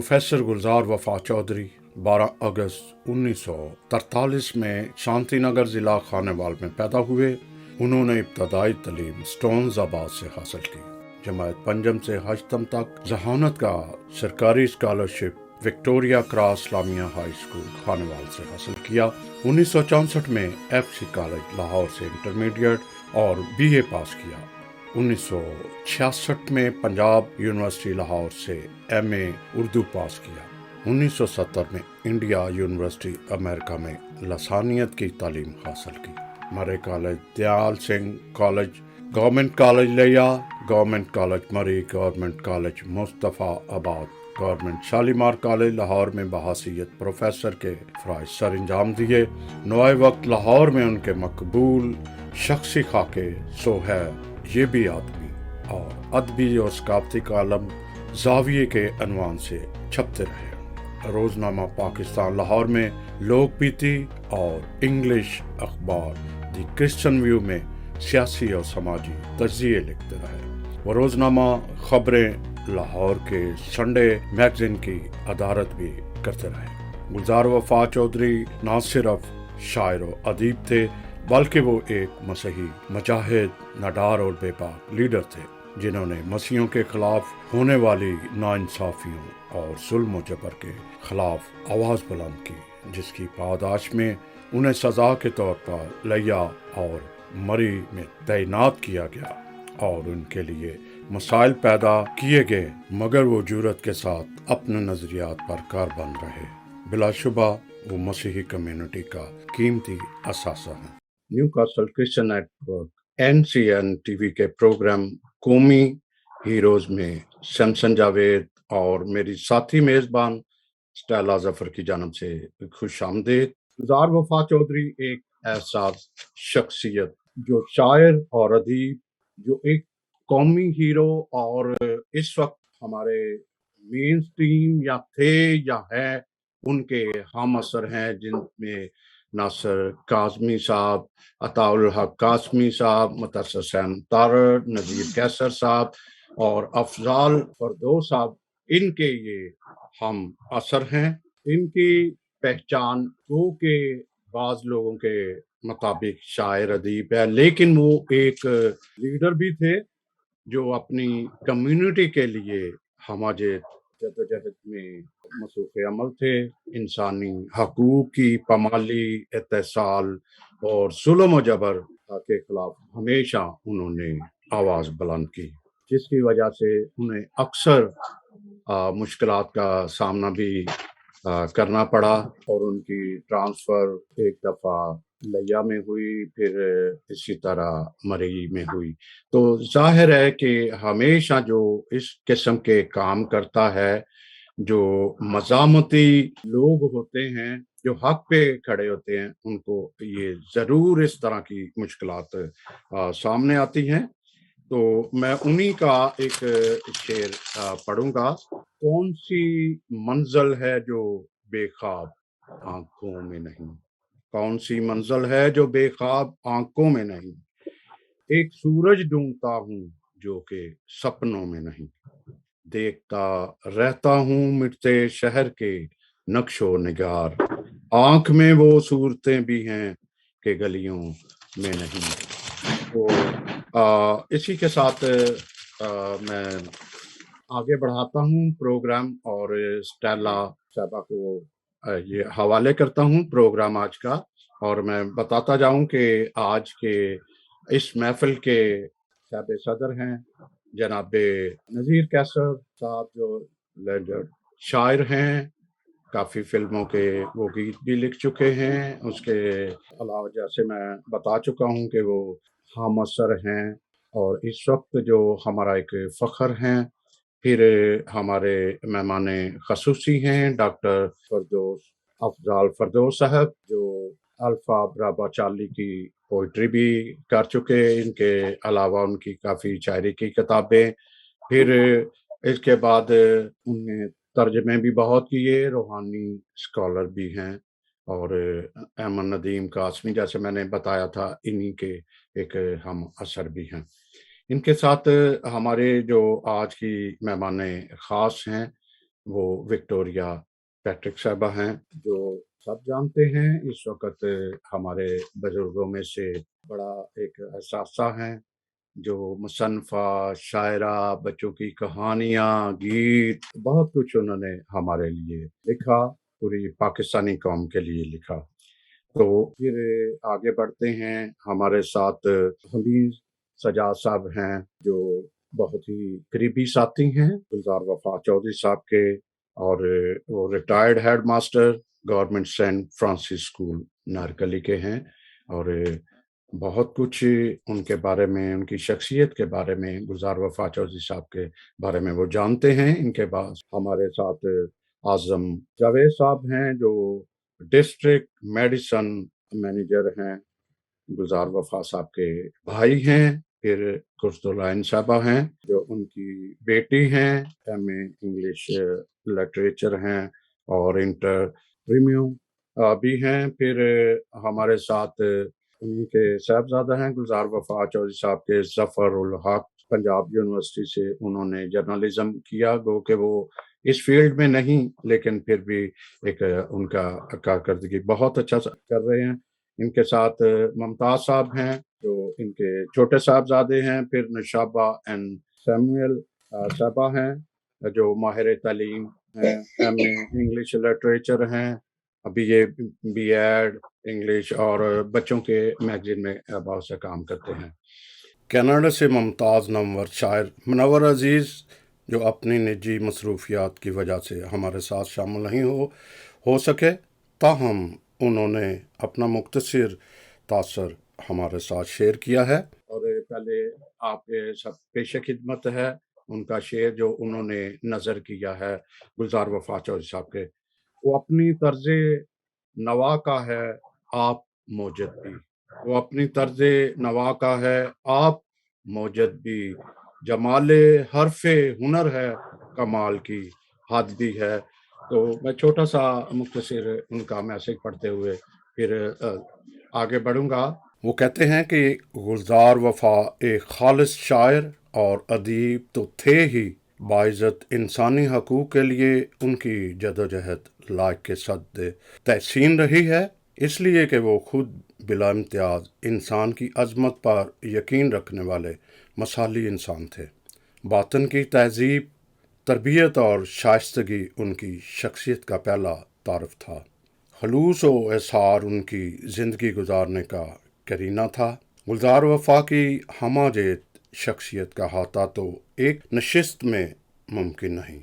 Professor गुलजार वफा चौधरी 12 अगस्त 1943 में शांतिनगर ज़िला खानेवाल में पैदा हुए। उन्होंने इब्तदाई तालीम स्टोन्स से हासिल की। जमायत पंजम से हजतम तक जहानत का सरकारी scholarship Victoria cross Islamia high school Khanewal से हासिल किया। 1964 में FC कॉलेज लाहौर से इंटरमीडिएट और BA पास किया। 1966 में पंजाब यूनिवर्सिटी लाहौर से MA उर्दू पास किया। 1970 में इंडिया यूनिवर्सिटी अमेरिका में लसानियत की तालीम हासिल की। मरे college, Dayal Singh college, government college लिया, गवर्नमेंट कॉलेज मरी, government college Mustafabad, government Shalimar college Lahore में बहैसियत प्रोफेसर के फ़राइज़ सर अंजाम दिए। नवाए वक्त लाहौर में उनके मकबूल शख्सी खाके सो है ये भी आदमी और अदबी और सकाफती कालम ज़ाविये के अनवान से छपते रहे। रोज़नामा पाकिस्तान लाहौर में लोक बीती और इंग्लिश अखबार दी क्रिश्चियन व्यू में सियासी और समाजी तज्ज़िये लिखते रहे। वो रोज़नामा खबरें लाहौर के संडे मैगज़ीन की अदारत भी करते रहे। गुलजार वफा चौधरी न सिर्फ शायर और अदीब थे बल्कि वो एक मसीही मुजाहिद, नडार और बेबाक लीडर थे जिन्होंने मसीहों के खिलाफ होने वाली नाइंसाफियों और जुल्म जबर के खिलाफ आवाज़ बुलंद की, जिसकी पादाश में उन्हें सज़ा के तौर पर लिया और मरी में तैनात किया गया और उनके लिए मसाइल पैदा किए गए, मगर वो जुर्रत के साथ अपने नज़रियात पर कारबंद रहे। बिलाशुबा वो मसीही कम्युनिटी का कीमती असासा है। Newcastle Christian network NCN TV के प्रोग्राम कौमी हीरोज़ में शमसन जावेद और मेरी साथी मेज़बान स्टेला ज़फ़र की जानब से खुश आमदीद। गुलजार वफा चौधरी एक ऐसा शख्सियत जो शायर और अदीब, जो एक कौमी हीरो और इस वक्त हमारे मेन स्ट्रीम या थे या है उनके हम असर हैं, जिनमें नासिर काज़मी साहब, अताउल हक कासमी साहब, मुतस्सिर हुसैन तारड़, नज़ीर कैसर साहब और अफजाल फरदौस साहब, इनके ये हम असर हैं। इनकी पहचान वो के बाज़ लोगों के मुताबिक शायर अदीब है, लेकिन वो एक लीडर भी थे जो अपनी कम्युनिटी के लिए हमारे जदोजहद में मसरूफ़ अमल थे। इंसानी हकूक़ की पामाली, इत्तेसाल और जुल्म जबर के खिलाफ हमेशा उन्होंने आवाज़ बुलंद की, जिसकी वजह से उन्हें अक्सर मुश्किलात का सामना भी करना पड़ा और उनकी ट्रांसफ़र एक दफ़ा लिया में हुई, फिर इसी तरह मरी में हुई। तो जाहिर है कि हमेशा जो इस किस्म के काम करता है, जो मज़ामती लोग होते हैं, जो हक पे खड़े होते हैं, उनको ये ज़रूर इस तरह की मुश्किलात सामने आती हैं। तो मैं उन्हीं का एक शेर पढ़ूंगा। कौन सी मंजिल है जो बेख्वाब आंखों में नहीं, कौन सी मंजिल है जो बेख्वाब आंखों में नहीं, एक सूरज ढूंढता हूँ जो कि सपनों में नहीं, देखता रहता हूँ मिटते शहर के नक्शो निगार, आंख में वो सूरतें भी हैं कि गलियों में नहीं। तो इसी के साथ मैं आगे बढ़ाता हूँ प्रोग्राम और स्टेला साहबा को ये हवाले करता हूँ प्रोग्राम आज का, और मैं बताता जाऊँ कि आज के इस महफिल के साहब सदर हैं जनाब नज़ीर कैसर साहब, जो लेजेंड शायर हैं, काफ़ी फिल्मों के वो गीत भी लिख चुके हैं। उसके अलावा जैसे मैं बता चुका हूँ कि वो हम असर हैं और इस वक्त जो हमारा एक फ़ख्र हैं। फिर हमारे मेहमान ख़ुसूसी हैं डॉक्टर फरदौस अफजाल फरदौस साहब, जो अल्फ़ा ब्राबा चार्ली की पोइट्री भी कर चुके। इनके अलावा उनकी काफ़ी शायरी की किताबें, फिर इसके बाद उनने तर्जमे भी बहुत किए, रूहानी स्कॉलर भी हैं और अहमद नदीम कासमी, जैसे मैंने बताया था, इन्हीं के एक हम असर भी हैं। इनके साथ हमारे जो आज की मेहमान ख़ास हैं وہ وکٹوریا پیٹرک صاحبہ ہیں، جو سب جانتے ہیں اس وقت ہمارے بزرگوں میں سے بڑا ایک احساسہ ہیں، جو مصنفہ، شاعرہ، بچوں کی کہانیاں، گیت، بہت کچھ انہوں نے ہمارے لیے لکھا، پوری پاکستانی قوم کے لیے لکھا۔ تو پھر آگے بڑھتے ہیں، ہمارے ساتھ حمید سجاد صاحب ہیں، جو بہت ہی قریبی ساتھی ہیں گلزار وفا چودھری صاحب کے، اور وہ retired head master government Saint Francis school Narkali کے ہیں، اور بہت کچھ ان کے بارے میں، ان کی شخصیت کے بارے میں، گلزار وفا چودھری صاحب کے بارے میں وہ جانتے ہیں۔ ان کے بعد ہمارے ساتھ اعظم جاوید صاحب ہیں، جو ڈسٹرکٹ میڈیسن مینیجر ہیں، گلزار وفا صاحب کے بھائی ہیں۔ پھر قرۃ صاحبہ ہیں، جو ان کی بیٹی ہیں، ایم اے انگلش لٹریچر ہیں اور انٹر پریمیوم بھی ہیں۔ پھر ہمارے ساتھ ان کے صاحبزادہ ہیں گلزار وفا چودھری صاحب کے ظفر الحق، پنجاب یونیورسٹی سے انہوں نے جرنلزم کیا، گو کہ وہ اس فیلڈ میں نہیں، لیکن پھر بھی ایک ان کا کارکردگی بہت اچھا کر رہے ہیں۔ ان کے ساتھ ممتاز صاحب ہیں، جو ان کے چھوٹے صاحبزادے ہیں۔ پھر نشابہ اینڈ سیموئل صاحبہ ہیں، جو ماہر تعلیم ہیں، ایم اے انگلش لٹریچر ہیں، ابھی یہ بی ایڈ انگلش اور بچوں کے میگزین میں بہت سے کام کرتے ہیں۔ کینیڈا سے ممتاز نامور شاعر منور عزیز، جو اپنی نجی مصروفیات کی وجہ سے ہمارے ساتھ شامل نہیں ہو سکے، تاہم انہوں نے اپنا مختصر تاثر ہمارے ساتھ شیئر کیا ہے، اور پہلے آپ کے سب پیش خدمت ہے ان کا شعر جو انہوں نے نظر کیا ہے گلزار وفا چودھری صاحب کے۔ وہ اپنی طرز نوا کا ہے آپ موجد بھی، وہ اپنی طرز نوا کا ہے آپ موجد بھی، جمال حرف ہنر ہے کمال کی حد بھی ہے۔ تو میں چھوٹا سا مختصر ان کا میسج پڑھتے ہوئے پھر آگے بڑھوں گا۔ وہ کہتے ہیں کہ گلزار وفا ایک خالص شاعر اور ادیب تو تھے ہی، باعزت انسانی حقوق کے لیے ان کی جدوجہد لائق کے صد تحسین رہی ہے، اس لیے کہ وہ خود بلا امتیاز انسان کی عظمت پر یقین رکھنے والے مثالی انسان تھے۔ باطن کی تہذیب، تربیت اور شائستگی ان کی شخصیت کا پہلا تعارف تھا۔ خلوص و اظہار ان کی زندگی گزارنے کا کرینہ تھا۔ گلزار وفا کی ہمہ جیت شخصیت کا احاطہ تو ایک نشست میں ممکن نہیں،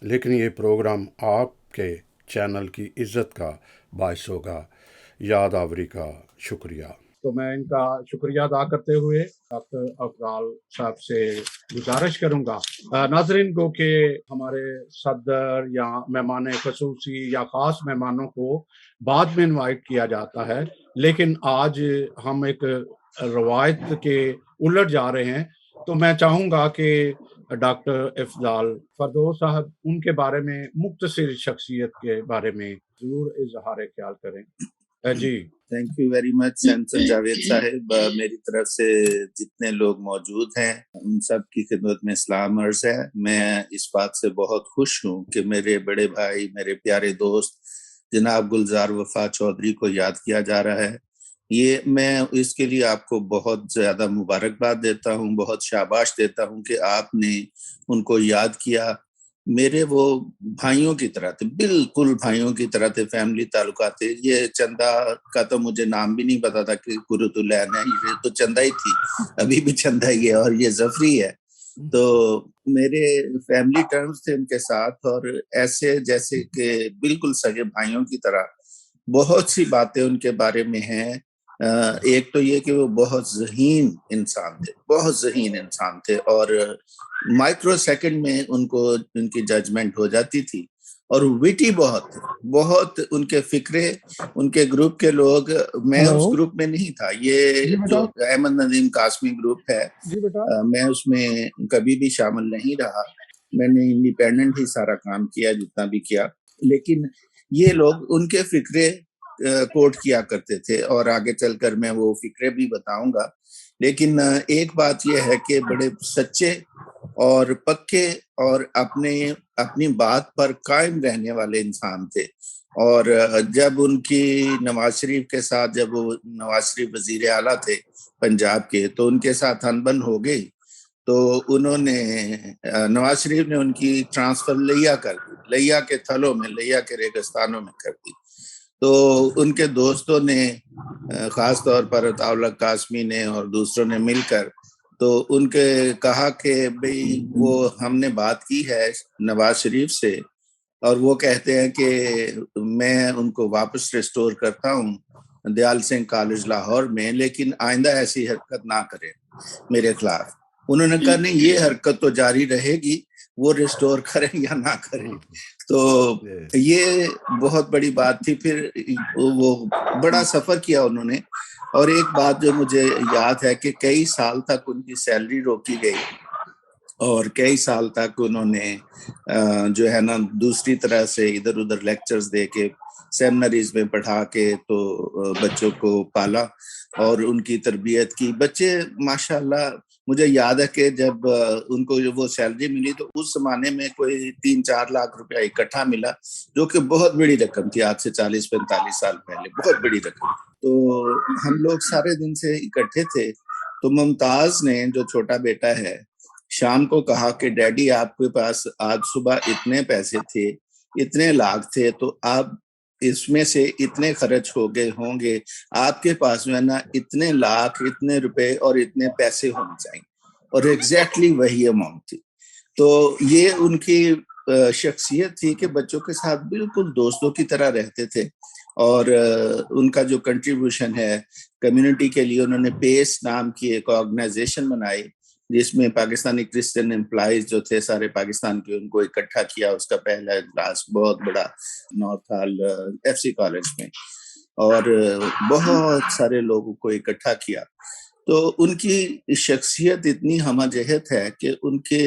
لیکن یہ پروگرام آپ کے چینل کی عزت کا باعث ہوگا۔ یاد آوری کا شکریہ۔ تو میں ان کا شکریہ ادا کرتے ہوئے ڈاکٹر افضال صاحب سے گزارش کروں گا، ناظرین کو، کہ ہمارے صدر یا مہمان خصوصی یا خاص مہمانوں کو بعد میں انوائٹ کیا جاتا ہے، لیکن آج ہم ایک روایت کے الٹ جا رہے ہیں، تو میں چاہوں گا کہ ڈاکٹر افضال فردوس صاحب ان کے بارے میں، مختصر شخصیت کے بارے میں ضرور اظہار خیال کریں۔ جی تھینک یو ویری مچ سینسر جاوید صاحب۔ میری طرف سے جتنے لوگ موجود ہیں ان سب کی خدمت میں سلام عرض ہے۔ میں اس بات سے بہت خوش ہوں کہ میرے بڑے بھائی، میرے پیارے دوست جناب گلزار وفا چودھری کو یاد کیا جا رہا ہے۔ یہ میں اس کے لیے آپ کو بہت زیادہ مبارکباد دیتا ہوں، بہت شاباش دیتا ہوں کہ آپ نے ان کو یاد کیا۔ میرے وہ بھائیوں کی طرح تھے، بالکل بھائیوں کی طرح تھے، فیملی تعلقات تھے۔ یہ چندہ کا تو مجھے نام بھی نہیں پتا تھا کہ قرۃ العین ہے، یہ تو چندہ ہی تھی، ابھی بھی چندہ ہی ہے، اور یہ ظفری ہے۔ تو میرے فیملی ٹرمز تھے ان کے ساتھ، اور ایسے جیسے کہ بالکل سگے بھائیوں کی طرح۔ بہت سی باتیں ان کے بارے میں ہیں۔ ایک تو یہ کہ وہ بہت ذہین انسان تھے، بہت ذہین انسان تھے، اور مائکرو سیکنڈ میں ان کی ججمنٹ ہو جاتی تھی، اور ویٹی بہت ان کے فکرے، ان کے گروپ کے لوگ، میں اس گروپ میں نہیں تھا، یہ جو احمد ندیم قاسمی گروپ ہے میں اس میں کبھی بھی شامل نہیں رہا، میں نے انڈیپینڈنٹ ہی سارا کام کیا جتنا بھی کیا، لیکن یہ لوگ ان کے فکرے کوٹ کیا کرتے تھے، اور آگے چل کر میں وہ فکرے بھی بتاؤں گا۔ لیکن ایک بات یہ ہے کہ بڑے سچے اور پکے اور اپنی بات پر قائم رہنے والے انسان تھے. اور جب ان کی نواز شریف کے ساتھ، جب وہ نواز شریف وزیر اعلیٰ تھے پنجاب کے، تو ان کے ساتھ انبن ہو گئی، تو انہوں نے نواز شریف نے ان کی ٹرانسفر لیا کر دی، لیا کے تھلوں میں، لیا کے ریگستانوں میں کر دی. تو ان کے دوستوں نے، خاص طور پر عطاء اللہ قاسمی نے اور دوسروں نے مل کر تو ان کے کہا کہ بھئی وہ ہم نے بات کی ہے نواز شریف سے، اور وہ کہتے ہیں کہ میں ان کو واپس ریسٹور کرتا ہوں دیال سنگھ کالج لاہور میں، لیکن آئندہ ایسی حرکت نہ کرے میرے خلاف. انہوں نے کہا نہیں، یہ حرکت تو جاری رہے گی، وہ ریسٹور کریں یا نہ کریں. تو یہ بہت بڑی بات تھی. پھر وہ بڑا سفر کیا انہوں نے. اور ایک بات جو مجھے یاد ہے کہ کئی سال تک ان کی سیلری روکی گئی، اور کئی سال تک انہوں نے جو ہے نا دوسری طرح سے ادھر ادھر لیکچرز دے کے، سیمنریز میں پڑھا کے تو بچوں کو پالا اور ان کی تربیت کی. بچے ماشاءاللہ، مجھے یاد ہے کہ جب ان کو وہ سیلری ملی تو اس زمانے میں کوئی 3-4 لاکھ روپیہ اکٹھا ملا، جو کہ بہت بڑی رقم تھی. آج سے 40-45 سال پہلے بہت بڑی رقم. تو ہم لوگ سارے دن سے اکٹھے تھے. تو ممتاز نے، جو چھوٹا بیٹا ہے، شام کو کہا کہ ڈیڈی آپ کے پاس آج صبح اتنے پیسے تھے، اتنے لاکھ تھے، تو آپ اس میں سے اتنے خرچ ہو گئے ہوں گے، آپ کے پاس میں نا اتنے لاکھ، اتنے روپے اور اتنے پیسے ہونے چاہیے. اور ایگزیکٹلی وہی اماؤنٹ تھی. تو یہ ان کی شخصیت تھی کہ بچوں کے ساتھ بالکل دوستوں کی طرح رہتے تھے. اور ان کا جو کنٹریبیوشن ہے کمیونٹی کے لیے، انہوں نے پیس نام کی ایک آرگنائزیشن بنائی، جس میں پاکستانی کرسچن امپلائیز جو تھے سارے پاکستان کے، ان کو اکٹھا کیا. اس کا پہلا اجلاس بہت بڑا north hall F C college میں، اور بہت سارے لوگوں کو اکٹھا کیا. تو ان کی شخصیت اتنی ہمہ جہت ہے کہ ان کے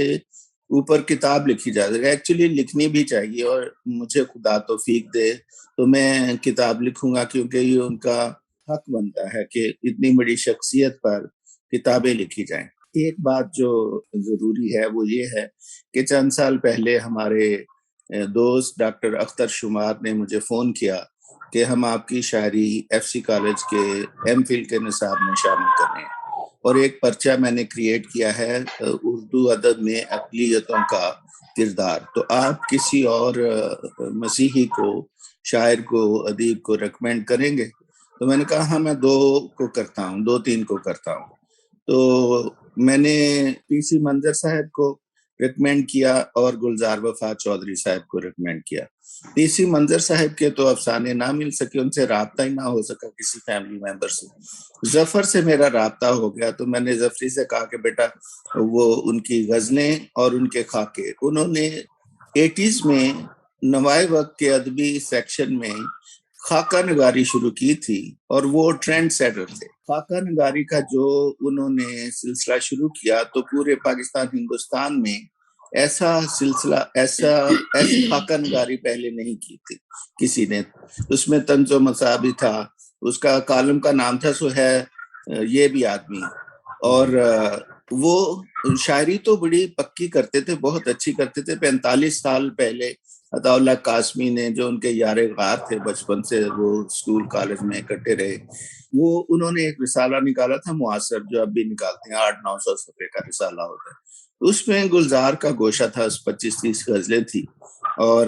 اوپر کتاب لکھی جائے. ایکچولی لکھنی بھی چاہیے، اور مجھے خدا توفیق دے تو میں کتاب لکھوں گا، کیونکہ یہ ان کا حق بنتا ہے کہ اتنی بڑی شخصیت پر کتابیں لکھی جائیں. ایک بات جو ضروری ہے وہ یہ ہے کہ چند سال پہلے ہمارے دوست ڈاکٹر اختر شمار نے مجھے فون کیا کہ ہم آپ کی شاعری ایف سی کالج کے ایم فل کے نصاب میں شامل کر رہے ہیں، اور ایک پرچہ میں نے کریٹ کیا ہے اردو ادب میں اقلیتوں کا کردار. تو آپ کسی اور مسیحی کو، شاعر کو، ادیب کو ریکمینڈ کریں گے؟ تو میں نے کہا ہاں، میں 2-3 کو کرتا ہوں. تو میں نے پی سی منظر صاحب کو ریکمینڈ کیا اور گلزار وفا چودھری صاحب کو ریکمینڈ کیا. پی سی منظر صاحب کے تو افسانے نہ مل سکے، ان سے رابطہ ہی نہ ہو سکا کسی فیملی ممبر سے. ظفر سے میرا رابطہ ہو گیا، تو میں نے ظفری سے کہا کہ بیٹا وہ ان کی غزلیں اور ان کے خاکے، انہوں نے 80s میں نوائے وقت کے ادبی سیکشن میں خاکہ نگاری شروع کی تھی، اور وہ ٹرینڈ سیٹر تھے. خاکہ نگاری کا جو انہوں نے سلسلہ شروع کیا، تو پورے پاکستان ہندوستان میں ایسا سلسلہ، ایسی خاکہ نگاری پہلے نہیں کی تھی کسی نے. اس میں طنز و مزاح بھی تھا. اس کا کالم کا نام تھا سو ہے یہ بھی آدمی. اور وہ شاعری تو بڑی پکی کرتے تھے، بہت اچھی کرتے تھے. 45 سال پہلے عطاء اللہ قاسمی نے، جو ان کے یار غار تھے بچپن سے، وہ اسکول کالج میں اکٹھے رہے، انہوں نے ایک رسالہ نکالا تھا معاصر، جو اب بھی نکالتے ہیں، 800-900 صفحے کا رسالہ ہوتا ہے. اس میں گلزار کا گوشہ تھا، 25-30 غزلیں تھی، اور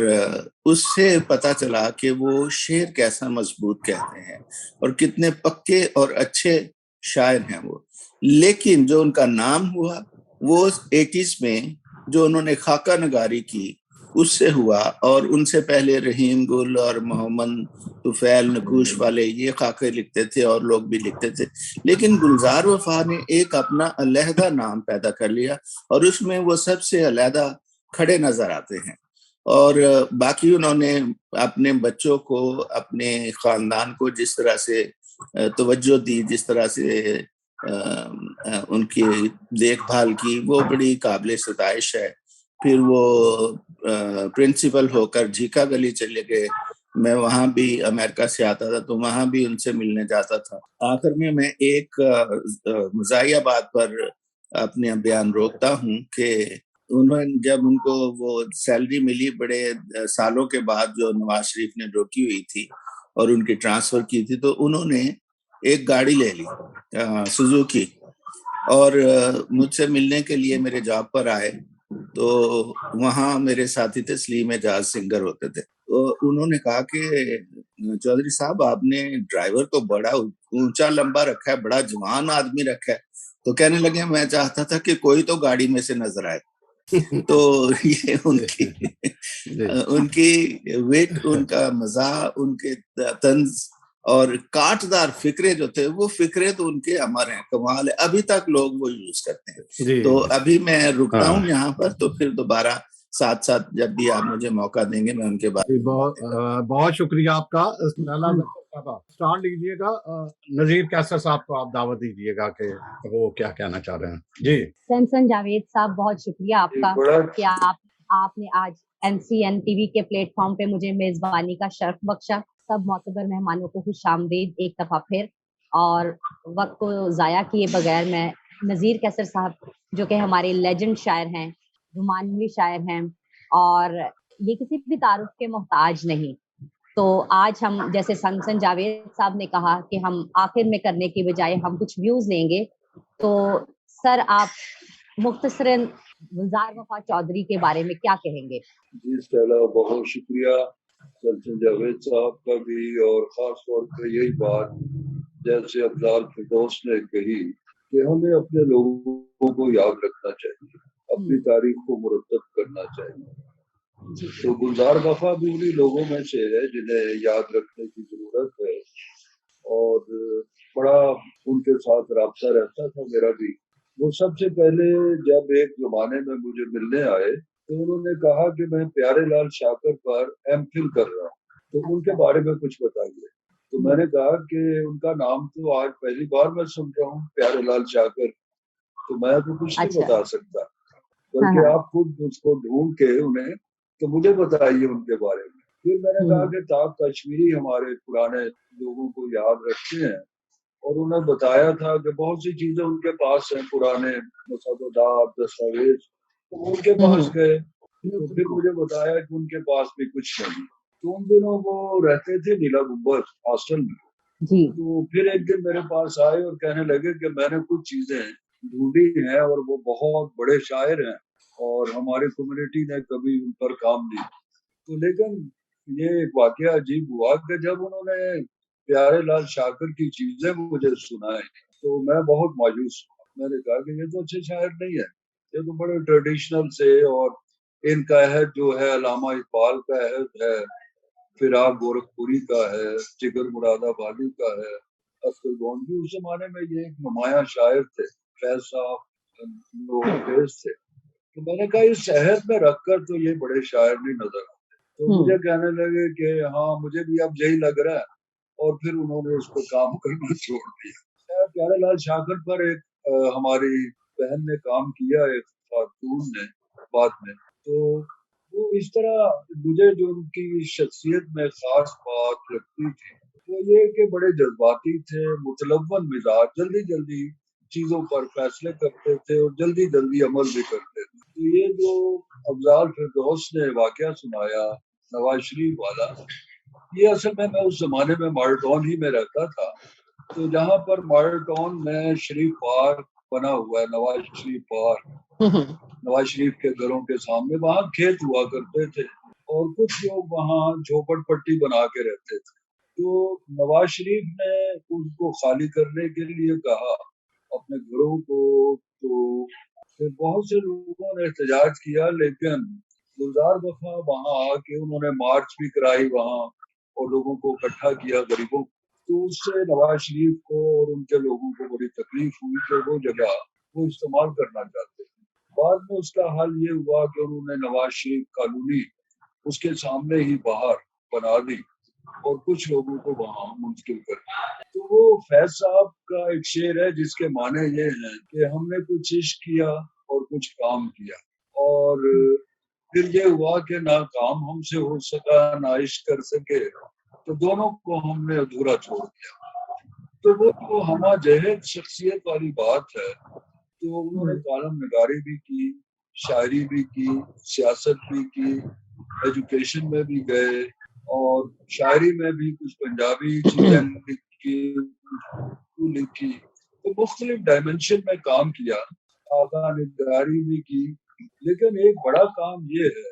اس سے پتا چلا کہ وہ شعر کیسا مضبوط کہتے ہیں اور کتنے پکے اور اچھے شاعر ہیں وہ. لیکن جو ان کا نام ہوا وہ 80s میں جو انہوں نے خاکہ نگاری کی اس سے ہوا. اور ان سے پہلے رحیم گل اور محمد طفیل نقوش والے یہ خاکے لکھتے تھے، اور لوگ بھی لکھتے تھے. لیکن گلزار وفا نے ایک اپنا علیحدہ نام پیدا کر لیا، اور اس میں وہ سب سے علیحدہ کھڑے نظر آتے ہیں. اور باقی انہوں نے اپنے بچوں کو، اپنے خاندان کو جس طرح سے توجہ دی، جس طرح سے ان کی دیکھ بھال کی، وہ بڑی قابل ستائش ہے. پھر وہ پرنسپل ہو کر جھیکا گلی چلے گئے. میں وہاں بھی امریکہ سے آتا تھا تو وہاں بھی ان سے ملنے جاتا تھا. آخر میں ایک مزاحیہ بات پر اپنے بیان روکتا ہوں کہ उन्होंने जब उनको वो सैलरी मिली बड़े सालों के बाद, जो नवाज शरीफ ने रोकी हुई थी और उनकी ट्रांसफर की थी, तो उन्होंने एक गाड़ी ले ली सुजुकी, और मुझसे मिलने के लिए मेरे जॉब पर आए। तो वहाँ मेरे साथी थे, सलीम एजाज सिंगर होते थे। तो उन्होंने कहा कि चौधरी साहब, आपने ड्राइवर तो बड़ा ऊंचा लंबा रखा है, बड़ा जवान आदमी रखा है। तो कहने लगे, मैं चाहता था कि कोई तो गाड़ी में से नजर आए। तो ये उनकी उनकी विट, उनका मजाक, उनके तंज और काटदार फिक्रे जो थे, वो फिक्रे तो उनके अमर हैं, कमाल है, अभी तक लोग वो यूज करते हैं। तो अभी मैं रुकता हूँ यहाँ पर, तो फिर दोबारा साथ साथ जब भी आप मुझे मौका देंगे मैं उनके बारे में। बहुत शुक्रिया आपका। स्टार्ट लीजिएगा, नजीर कैसर साहब को आप दावत दीजिएगा कि वो क्या कहना चाह रहे हैं। जी सैमसन जावेद साहब, बहुत शुक्रिया आपका कि आपने आज NCN टीवी के प्लेटफॉर्म पे मुझे मेजबानी का शर्फ बख्शा। सब मोतबर मेहमानों को खुशामदीद एक दफा फिर, और वक्त को ज़ाया किए बगैर मैं नज़ीर कैसर साहब, जो कि हमारे लेजेंड शायर हैं, रोमानवी शायर हैं, और ये किसी भी तारुफ के मोहताज नहीं। तो आज हम, जैसे सैमसन जावेद साहब ने कहा कि हम आखिर में करने की बजाय हम कुछ व्यूज लेंगे, तो सर आप मुख्तसरन गुलजार वफा चौधरी के बारे में क्या कहेंगे? जी पहला बहुत शुक्रिया सैमसन जावेद साहब का भी, और ख़ास तौर पर यही बात जैसे अफजाल फिरदौस ने कही कि हमें अपने लोगों को याद रखना चाहिए, अपनी तारीख को मुरतब करना चाहिए। तो गुलजार वफा भी उन्हीं लोगों में से है जिन्हें याद रखने की जरूरत है, और बड़ा उनके साथ राब्ता रहता था मेरा भी। वो सबसे पहले जब एक जमाने में मुझे मिलने आए तो उन्होंने कहा कि मैं प्यारे लाल शाकर पर MPhil कर रहा हूँ, तो उनके बारे में कुछ बताइए। तो मैंने कहा कि उनका नाम तो आज पहली बार मैं सुन रहा हूँ, प्यारे लाल शाकर, तो मैं तो कुछ नहीं बता सकता, बल्कि आप खुद उसको ढूंढ के उन्हें तो मुझे बताइए उनके बारे में। फिर मैंने कहा कि ताब कश्मीरी हमारे पुराने लोगों को याद रखते हैं, और उन्हें बताया था कि बहुत सी चीजें उनके पास हैं, पुराने मसौदात, दस्तावेज, तो उनके पास गए। तो फिर मुझे बताया कि उनके पास भी कुछ नहीं। तो उन दिनों वो रहते थे नीला गुंबद हॉस्टल में। तो फिर एक दिन मेरे पास आए और कहने लगे कि मैंने कुछ चीजें ढूंढी हैं, और वो बहुत बड़े शायर हैं और हमारी कम्युनिटी ने कभी उन पर काम नहीं। तो लेकिन ये एक वाकया अजीब हुआ कि जब उन्होंने प्यारे लाल शाकर की चीजें मुझे सुनाई तो मैं बहुत मायूस हुआ। मैंने कहा कि ये तो अच्छे शायर नहीं है, ये तो बड़े ट्रेडिशनल से, और इनका अहद जो है अल्लामा इकबाल का अहद है, फिराक गोरखपुरी का है, जिगर मुरादाबादी का है, अख्तर गोंडी। उस जमाने में ये एक नुमाया शायर थे, फैज साहब लोग फेज थे। तो मैंने कहा इस अहद में रखकर तो ये बड़े शायर नहीं नजर आते। तो मुझे कहने लगे कि हाँ मुझे भी अब यही लग रहा है, और फिर उन्होंने उस पर काम करना छोड़ दिया। प्यारे लाल शाकर पर एक हमारी बहन ने काम किया, एक खातून ने बाद में। तो वो इस तरह मुझे जो उनकी शख्सियत में खास बात लगती थी वो ये कि बड़े जज्बाती थे, मुतलवन मिजाज, जल्दी जल्दी चीजों पर फैसले करते थे और जल्दी जल्दी अमल भी करते थे। तो ये जो अफजाल फिरदौस ने वाकया सुनाया नवाज शरीफ वाला, ये असल में मैं उस जमाने में मॉडल टाउन ही में रहता था। तो जहाँ पर मॉडल टाउन में शरीफ पार्क बना हुआ है, नवाज शरीफ पार्क, नवाज शरीफ के घरों के सामने, वहाँ खेत हुआ करते थे और कुछ लोग वहाँ झोपड़पट्टी बना के रहते थे। तो नवाज शरीफ ने उनको खाली करने के लिए कहा अपने घरों को। तो फिर बहुत से लोगों ने एहतजाज किया, लेकिन गुलजार वफा वहाँ आके उन्होंने मार्च भी कराई वहाँ और लोगों को इकट्ठा किया, गरीबों को। तो उससे नवाज शरीफ को और उनके लोगों को बड़ी तकलीफ हुई कि वो जगह वो इस्तेमाल करना चाहते थे। बाद में उसका हल ये हुआ कि उन्होंने नवाज शरीफ कॉलोनी उसके सामने ही बाहर बना दी और कुछ लोगों को वहां मुंतकिल कर दिया। तो वो फैज साहब का एक शेर है जिसके माने ये हैं कि हमने कुछ इश्क किया और कुछ काम किया, और फिर ये हुआ कि ना काम हमसे हो सका ना इश्क कर सके, तो दोनों को हमने अधूरा छोड़ दिया। तो वो हमा जहद शख्सियत वाली बात है। तो उन्होंने कालम नगारी भी की, شاعری بھی کی, سیاست بھی کی, ایجوکیشن میں بھی گئے, اور شاعری میں بھی کچھ پنجابی چیزیں لکھی, تو مختلف ڈائمنشن میں کام کیا, آقا نگاری بھی کی. لیکن ایک بڑا کام یہ ہے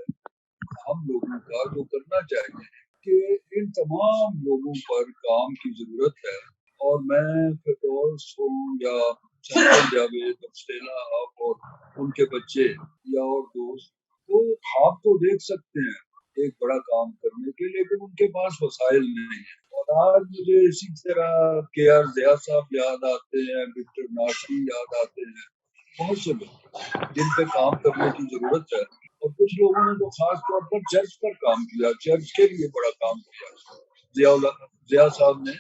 ہم لوگوں کا جو کرنا چاہیے کہ ان تمام لوگوں پر کام کی ضرورت ہے. اور میں فردوس ہوں یا شمشاد جاوید, افسینا آپ اور ان کے بچے یا اور دوست, وہ آپ تو دیکھ سکتے ہیں ایک بڑا کام کرنے کے, لیکن ان کے پاس وسائل نہیں ہیں. اور آج مجھے اسی طرح کے آر ضیاء صاحب یاد آتے ہیں, وکٹر ناٹی یاد آتے ہیں, بہت سے لوگ جن پہ کام کرنے کی ضرورت ہے. اور کچھ لوگوں نے تو خاص طور پر چرچ پر کام کیا, چرچ کے لیے بڑا کام کیا. ضیاء صاحب نے,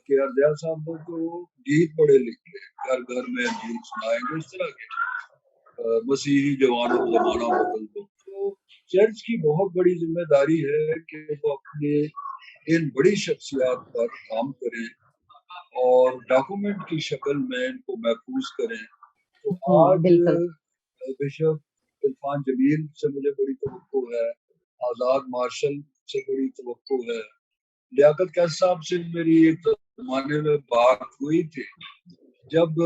کے آر ضیاء صاحب نے تو گیت بڑے لکھے, گھر گھر میں گیت سنائیں گے, اس طرح کے مسیحی جوانوں زمانہ بدل دو. تو چرچ کی بہت بڑی ذمہ داری ہے کہ وہ اپنے ان بڑی شخصیات پر کام کریں اور ڈاکومنٹ کی شکل میں ان کو محفوظ کریں. تو آج بشپ عرفان جمیل سے مجھے بڑی توقع ہے, آزاد مارشل سے بڑی توقع ہے, لیاقت قیصر صاحب سے میری ایک زمانے میں بات ہوئی تھی جب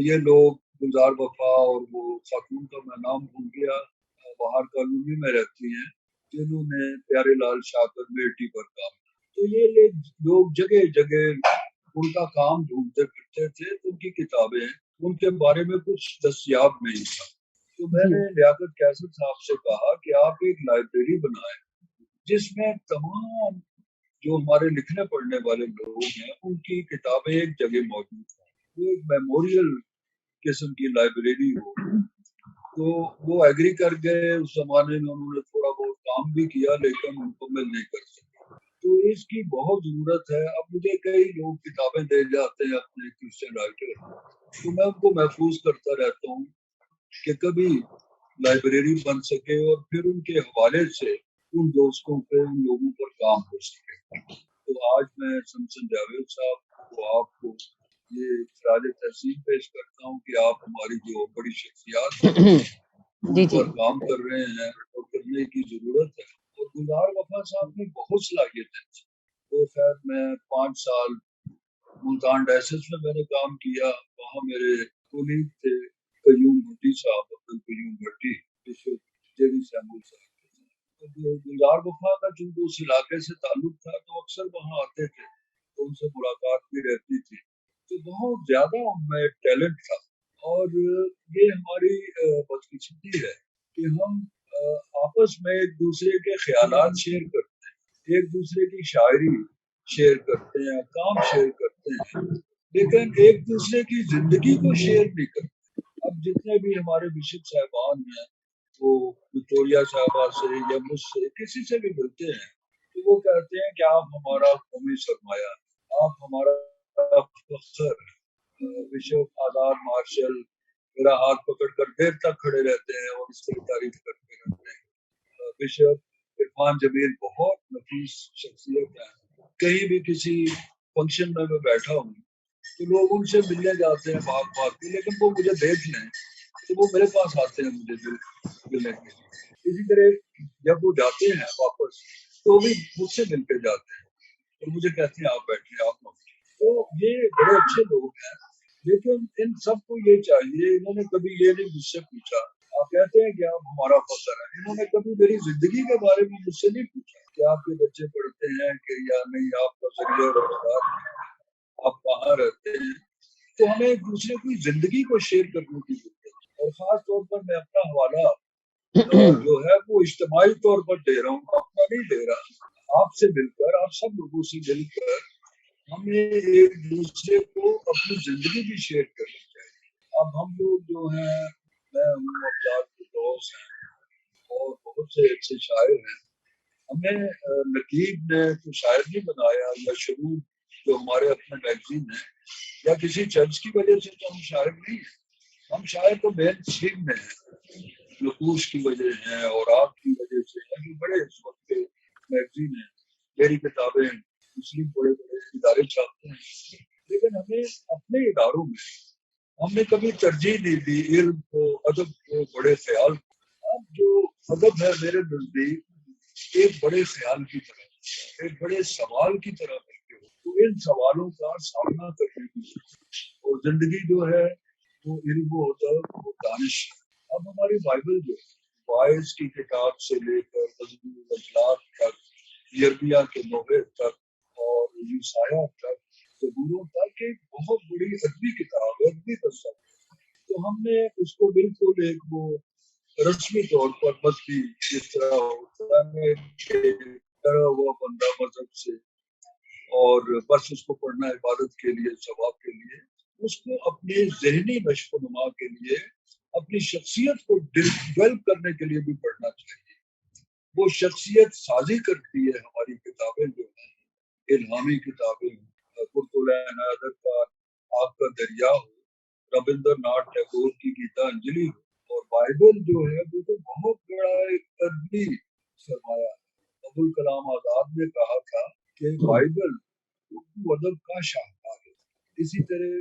یہ لوگ گلزار وفا اور وہ خاتون کا میں نام بھول گیا, باہر کالونی میں رہتی ہیں, جنہوں نے پیارے لال شاکر بیٹی پر کام کیا. تو یہ لوگ جگہ جگہ ان کا کام ڈھونڈتے پھرتے تھے, تو ان کی کتابیں ان کے بارے میں کچھ دستیاب نہیں تھا. تو میں نے لیاقت قیصر صاحب سے کہا کہ آپ ایک لائبریری بنائیں جس میں تمام جو ہمارے لکھنے پڑھنے والے لوگ ہیں ان کی کتابیں ایک جگہ موجود ہیں, وہ ایک میموریل قسم کی لائبریری ہو. تو وہ ایگری کر گئے. اس زمانے میں انہوں نے تھوڑا بہت کام بھی کیا لیکن مکمل نہیں کر سکے. تو اس کی بہت ضرورت ہے. اب مجھے کئی لوگ کتابیں دے جاتے ہیں اپنے کرسچن رائٹر, تو میں ان کو محفوظ کرتا رہتا ہوں کہ کبھی لائبریری بن سکے اور پھر ان کے حوالے سے ان دوستوں پہ, ان لوگوں پر کام ہو سکے. تو آج میں شمشاد جاوید صاحب کو, آپ کو یہ خراج تحسین پیش کرتا ہوں کہ آپ ہماری جو بڑی شخصیات ہیں ان پر کام کر رہے ہیں اور کرنے کی ضرورت ہے. اور گلزار وفا صاحب نے بہت صلاحیتیں. وہ خیر میں 5 سال ملتان ڈائسس میں نے کام کیا, وہاں میرے کولیگ تھے قیوم بھٹی صاحب, عبد القیوم بھٹی, بشپ جیوی سیمول صاحب. گلزار وفا کا چونکہ اس علاقے سے تعلق تھا تو اکثر وہاں آتے تھے, تو ان سے ملاقات بھی رہتی تھی. تو بہت زیادہ ان میں ٹیلنٹ تھا. اور یہ ہماری بدقسمتی ہے کہ ہم آپس میں ایک دوسرے کے خیالات شیئر کرتے ہیں, ایک دوسرے کی شاعری شیئر کرتے ہیں, کام شیئر کرتے ہیں, لیکن ایک دوسرے کی زندگی کو شیئر نہیں کرتے. اب جتنے بھی ہمارے بشپ صاحبان ہیں وہ وکٹوریہ صاحبہ سے یا مجھ سے کسی سے بھی ملتے ہیں تو وہ کہتے ہیں کہ آپ ہمارا قومی سرمایہ, آپ ہمارا فخر. بشپ آزاد مارشل میرا ہاتھ پکڑ کر دیر تک کھڑے رہتے ہیں اور اس کی تعریف کرتے رہتے ہیں. بشپ عرفان جمیل بہت نفیس شخصیت ہے. کہیں بھی کسی فنکشن میں بیٹھا ہوں تو لوگ ان سے ملنے جاتے ہیں بھاگ بھاگ کے, لیکن وہ مجھے دیکھ لیں تو وہ میرے پاس آتے ہیں مجھے ملنے کے لیے. اسی طرح جب وہ جاتے ہیں واپس تو بھی مجھ سے مل کے جاتے ہیں اور مجھے کہتے ہیں آپ بیٹھیں, آپ مت. تو یہ بڑے اچھے لوگ ہیں, لیکن ان سب کو یہ چاہیے, انہوں نے کبھی یہ نہیں مجھ سے پوچھا. آپ کہتے ہیں کہ آپ ہمارا فخر ہے, انہوں نے کبھی میری زندگی کے بارے میں مجھ سے نہیں پوچھا کہ آپ کے بچے پڑھتے ہیں کہ یا نہیں, آپ کا ذریعہ روزگار, آپ کہاں رہتے ہیں. تو ہمیں ایک دوسرے کی زندگی کو شیئر کرنے کی ضرورت ہے. اور خاص طور پر میں اپنا حوالہ جو ہے وہ اجتماعی طور پر دے رہا ہوں, اپنا نہیں دے رہا. آپ سے مل کر, آپ سب لوگوں سے مل کر ہمیں ایک دوسرے کو اپنی زندگی بھی شیئر کرنی چاہیے. اب ہم لوگ جو ہیں, میں ہوں, افضال فردوس ہیں اور بہت سے اچھے شاعر ہیں. ہمیں نقیب نے تو شاعر نہیں بنایا, یا شروع جو ہمارے اپنے میگزین ہیں, یا کسی چرچ کی وجہ سے تو ہم شاعر نہیں ہیں. ہم شاعر تو مین اسٹریم میں ہیں, نقوش کی وجہ ہیں اور آپ کی وجہ سے ہیں, جو بڑے اس وقت کے میگزین ہیں. میری کتابیں مسلم بڑے بڑے ادارے چھاپتے ہیں, لیکن ہمیں اپنے اداروں میں ہم نے کبھی ترجیح نہیں دی علم کو, ادب کو, بڑے خیال کو. ادب ہے میرے نزدیک ایک بڑے خیال کی طرح, ایک بڑے سوال کی طرح بلکہ ہو, تو ان سوالوں کا سامنا کرنے کی اور زندگی جو ہے وہ علم و ادب و دانش. اب ہماری بائبل جو ہے وائز کی کتاب سے لے کر نزلات تک, یرمیا کے نوحے تک اور یوسایا تک, زبوروں تک ایک بہت بڑی ادبی کتاب ہے, ادبی دستاویز. تو ہم نے اس کو بالکل ایک وہ رسمی طور پر مذہبی جس طرح ہوتا ہے کہ ڈرا ہوا بندہ مذہب سے اور بس اس کو پڑھنا عبادت کے لیے, ثواب کے لیے, اس کو اپنے ذہنی نشو و نما کے لیے, اپنی شخصیت کو ڈیولپ کرنے کے لیے بھی پڑھنا چاہیے. وہ شخصیت سازی کرتی ہے ہماری کتابیں جو ہیں, الہامی کتابیں, قرۃ ادب کا آپ کا دریا ہو, ربندر ناتھ ٹیگور کی گیتا انجلی ہو, اور بائبل جو ہے وہ تو بہت بڑا ایک ادبی سرمایہ ہے. ابوالکلام آزاد نے کہا تھا کہ بائبل اردو ادب کا شاہکار ہے. اسی طرح